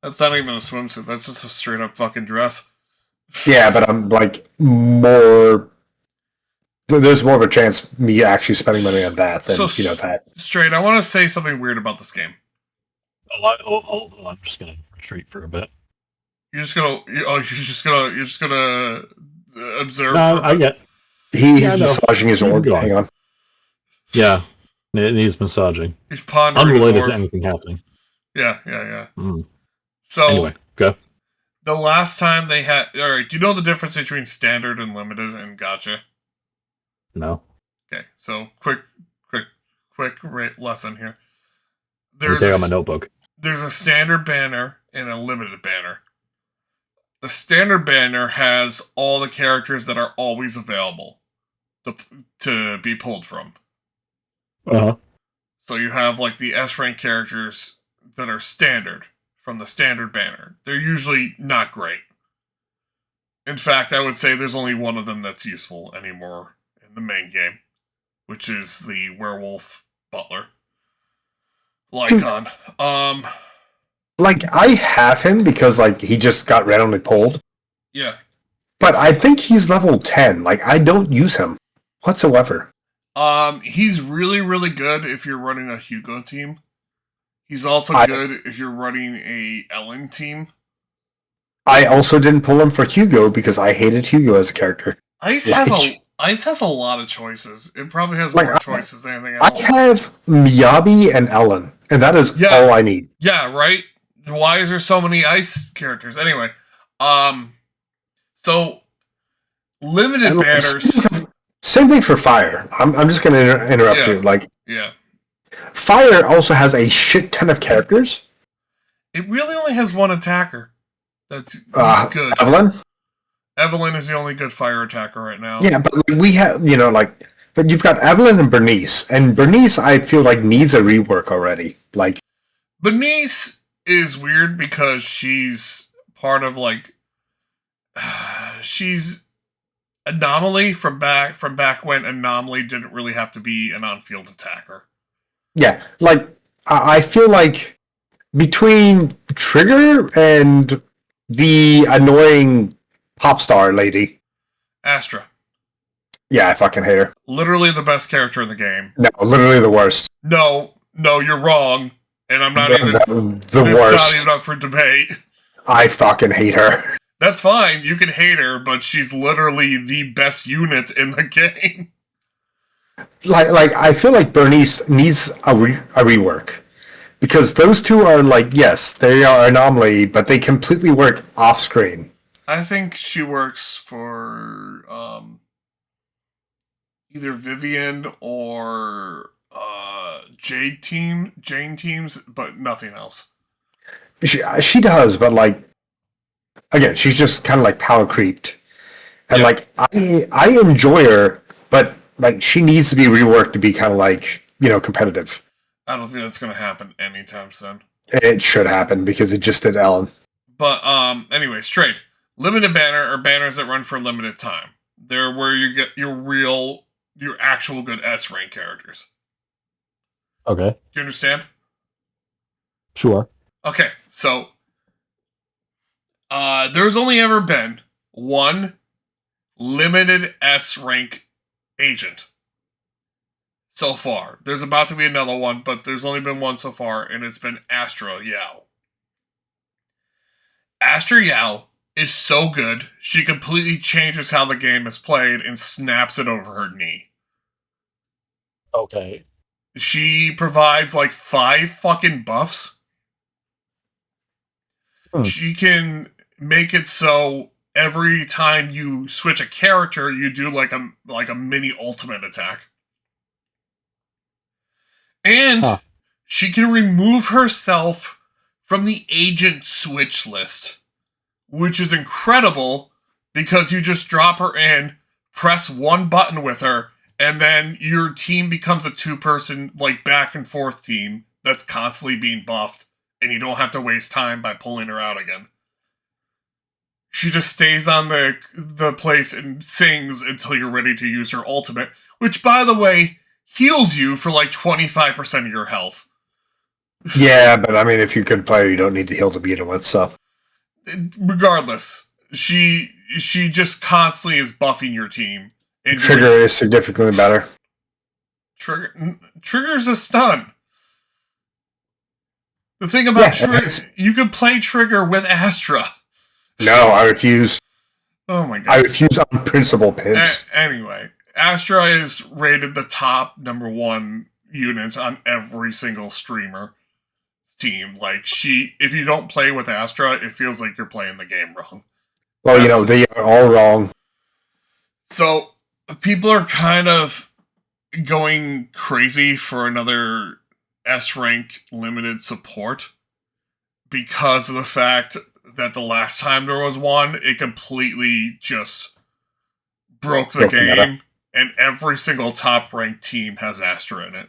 That's not even a swimsuit. That's just a straight up fucking dress. Yeah, but I'm like more... There's more of a chance me actually spending money on that than, that. Straid, I want to say something weird about this game. I'm just gonna retreat for a bit. You're just gonna observe. No, I get. He's massaging his orb. Hang on. Yeah, it needs massaging. He's pondering. Unrelated to anything happening. Yeah. Mm. So anyway, go. The last time they had, all right. Do you know the difference between standard and limited and gotcha? No. Okay, so quick lesson here. There's on my notebook. There's a standard banner and a limited banner. The standard banner has all the characters that are always available to be pulled from. Uh-huh. So you have like the S-rank characters that are standard from the standard banner. They're usually not great. In fact, I would say there's only one of them that's useful anymore in the main game, which is the werewolf butler. Lycon. Like, I have him because, like, he just got randomly pulled. Yeah. But I think he's level 10. Like, I don't use him whatsoever. He's really, really good if you're running a Hugo team. He's also good if you're running a Ellen team. I also didn't pull him for Hugo because I hated Hugo as a character. Ice has Ice has a lot of choices. It probably has Like, more choices than anything else. I have Miyabi and Ellen, and that is all I need. Yeah, right? Why is there so many Ice characters? Anyway, so limited banners. Same thing for Fire. I'm just going to interrupt you. Like, yeah. Fire also has a shit ton of characters. It really only has one attacker. That's good. Evelyn is the only good fire attacker right now. Yeah, but we have, but you've got Evelyn and Bernice. And Bernice, I feel like, needs a rework already. Like, Bernice is weird because she's part of, like, she's Anomaly from back when Anomaly didn't really have to be an on-field attacker. Yeah, like, I feel like between Trigger and the annoying pop star lady, Astra. Yeah, I fucking hate her. Literally the best character in the game. No, literally the worst. No, you're wrong. And I'm not the it's worst. Not even up for debate. I fucking hate her. That's fine. You can hate her, but she's literally the best unit in the game. Like I feel like Bernice needs a rework. Because those two are like, yes, they are Anomaly, but they completely work off screen. I think she works for either Vivian or Jane teams, but nothing else. She does, but like, again, she's just kind of like power creeped. And like, I enjoy her, but like, she needs to be reworked to be kind of like, competitive. I don't think that's going to happen anytime soon. It should happen because it just did Ellen. But anyway, Straid. Limited banner are banners that run for a limited time. They're where you get your actual good S rank characters. Okay. Do you understand? Sure. Okay, so there's only ever been one limited S rank agent so far. There's about to be another one, but there's only been one so far, and it's been Astra Yao. Astra Yao is so good, she completely changes how the game is played and snaps it over her knee. Okay. She provides like 5 fucking buffs. She can make it so every time you switch a character, you do like a mini ultimate attack. And she can remove herself from the agent switch list, which is incredible because you just drop her in, press one button with her, and then your team becomes a 2-person like back and forth team that's constantly being buffed, and you don't have to waste time by pulling her out again. She just stays on the place and sings until you're ready to use her ultimate, which, by the way, heals you for like 25% of your health. Yeah, but I mean, if you're a good player, you don't need to heal to begin with, so. Regardless, she just constantly is buffing your team. Trigger is significantly better. Trigger's a stun. The thing about Trigger, you can play Trigger with Astra. No, I refuse. Oh my god. I refuse on principle, Pips. Anyway, Astra is rated the top #1 unit on every single streamer team. Like, if you don't play with Astra, it feels like you're playing the game wrong. Well, they are all wrong. So, people are kind of going crazy for another S-rank limited support because of the fact that the last time there was one, it completely just broke the game, and every single top-ranked team has Astra in it.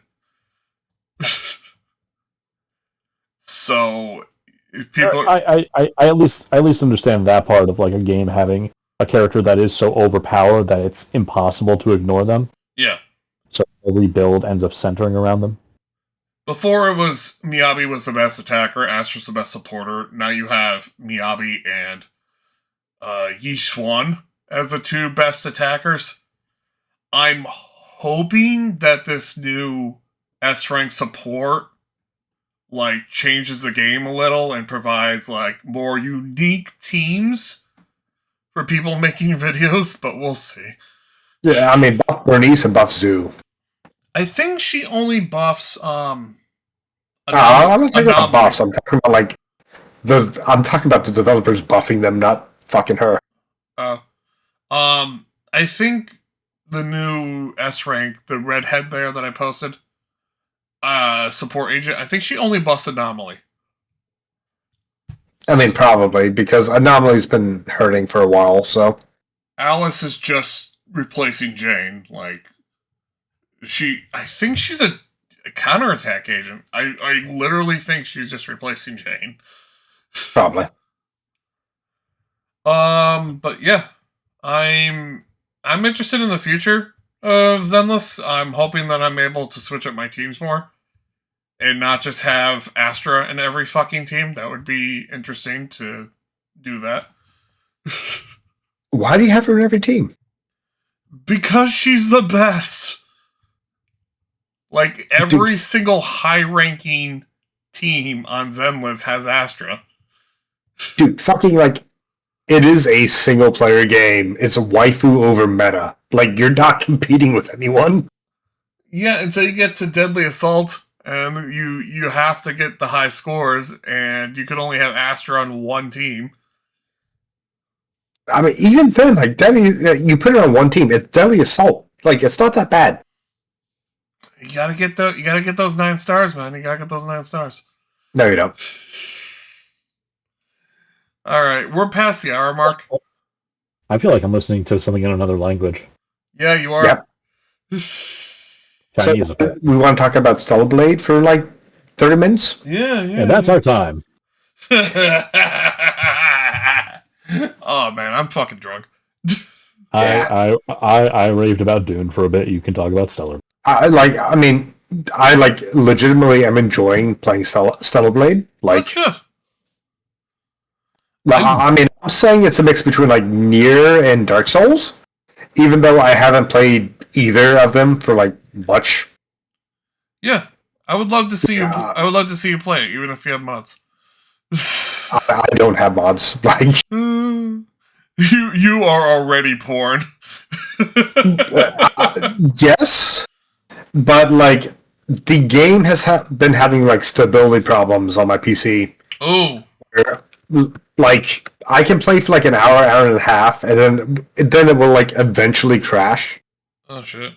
So, people I at least understand that part of like a game having a character that is so overpowered that it's impossible to ignore them. Yeah. So every build ends up centering around them. Before it was Miyabi was the best attacker, Astra's the best supporter. Now you have Miyabi and Yi Xuan as the 2 best attackers. I'm hoping that this new S-rank support like changes the game a little and provides like more unique teams for people making videos, but we'll see. Yeah, I mean, buff Bernice and buff Zoo. I think she only buffs I'm not talking about buffs. I'm talking about like I'm talking about the developers buffing them, not fucking her. I think the new S rank, the redhead there that I posted, support agent, I think she only buffs Anomaly. I mean, probably, because Anomaly's been hurting for a while, so. Alice is just replacing Jane. Like, I think she's a counterattack agent. I literally think she's just replacing Jane. Probably. But yeah, I'm interested in the future of Zenless. I'm hoping that I'm able to switch up my teams more and not just have Astra in every fucking team. That would be interesting to do that. Why do you have her in every team? Because she's the best. Like, every single high-ranking team on Zenless has Astra. Dude, fucking, like, it is a single-player game. It's a waifu over meta. Like, you're not competing with anyone. Yeah, until you get to Deadly Assault, and you have to get the high scores, and you can only have Astra on one team. I mean, even then, like, you put it on one team, it's Deadly Assault. Like, it's not that bad. You gotta get those 9 stars, man. You gotta get those 9 stars. No, you don't. All right, we're past the hour mark. I feel like I'm listening to something in another language. Yeah, you are. Yep. Chinese. So, we want to talk about Stellar Blade for like 30 minutes? Yeah. That's our time. Oh man, I'm fucking drunk. I raved about Dune for a bit. You can talk about Stellar. I legitimately am enjoying playing Stellar Blade. Like, that's good. I'm saying it's a mix between like Nier and Dark Souls, even though I haven't played either of them for like much. Yeah, I would love to see you. I would love to see you play it, even if you have mods. I don't have mods. Like, you are already porn. Yes, but like the game has been having like stability problems on my PC. Oh. Like, I can play for like an hour and a half, and then it will like eventually crash. Oh shit!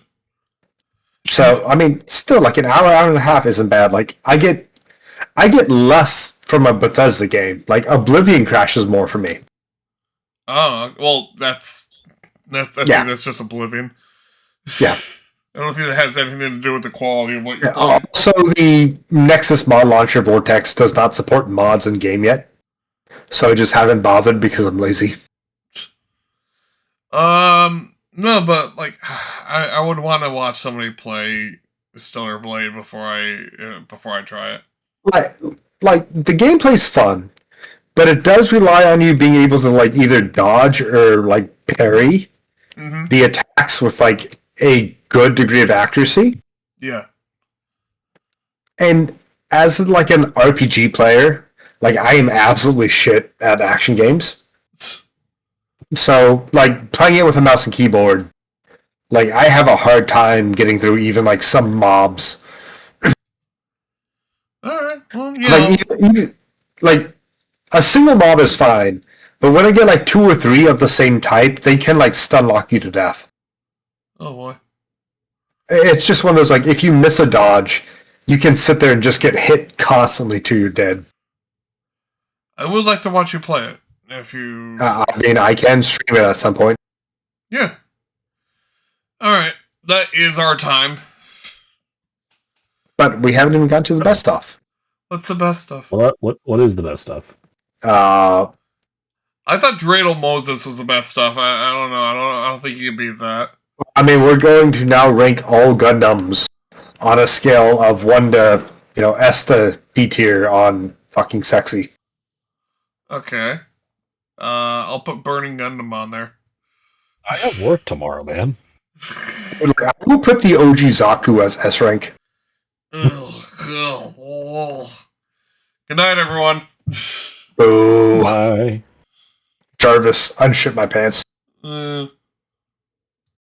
So I mean, still like an hour and a half isn't bad. Like, I get less from a Bethesda game. Like, Oblivion crashes more for me. Oh well, that's I think that's just Oblivion. Yeah. I don't think that has anything to do with the quality of what you're playing. Also, the Nexus mod launcher Vortex does not support mods in game yet. So I just haven't bothered because I'm lazy. No, but like, I would want to watch somebody play Stellar Blade before I try it. Like the gameplay's fun, but it does rely on you being able to like either dodge or like parry the attacks with like a good degree of accuracy. Yeah. And as like an RPG player, like, I am absolutely shit at action games. So, like, playing it with a mouse and keyboard, like, I have a hard time getting through even, like, some mobs. Alright, well, yeah. Like, a single mob is fine, but when I get, like, 2 or 3 of the same type, they can, like, stun lock you to death. Oh, boy. It's just one of those, like, if you miss a dodge, you can sit there and just get hit constantly till you're dead. I would like to watch you play it. If you... I mean, I can stream it at some point. Yeah. Alright. That is our time. But we haven't even gotten to the best stuff. What's the best stuff? What is the best stuff? I thought Dreidel Moses was the best stuff. I don't know. I don't think you can beat that. I mean, we're going to now rank all Gundams on a scale of 1 to, S to D tier on fucking sexy. Okay. I'll put Burning Gundam on there. I have work tomorrow, man. I will put the OG Zaku as S rank. Good night, everyone. Boo. Bye. Jarvis, unship my pants.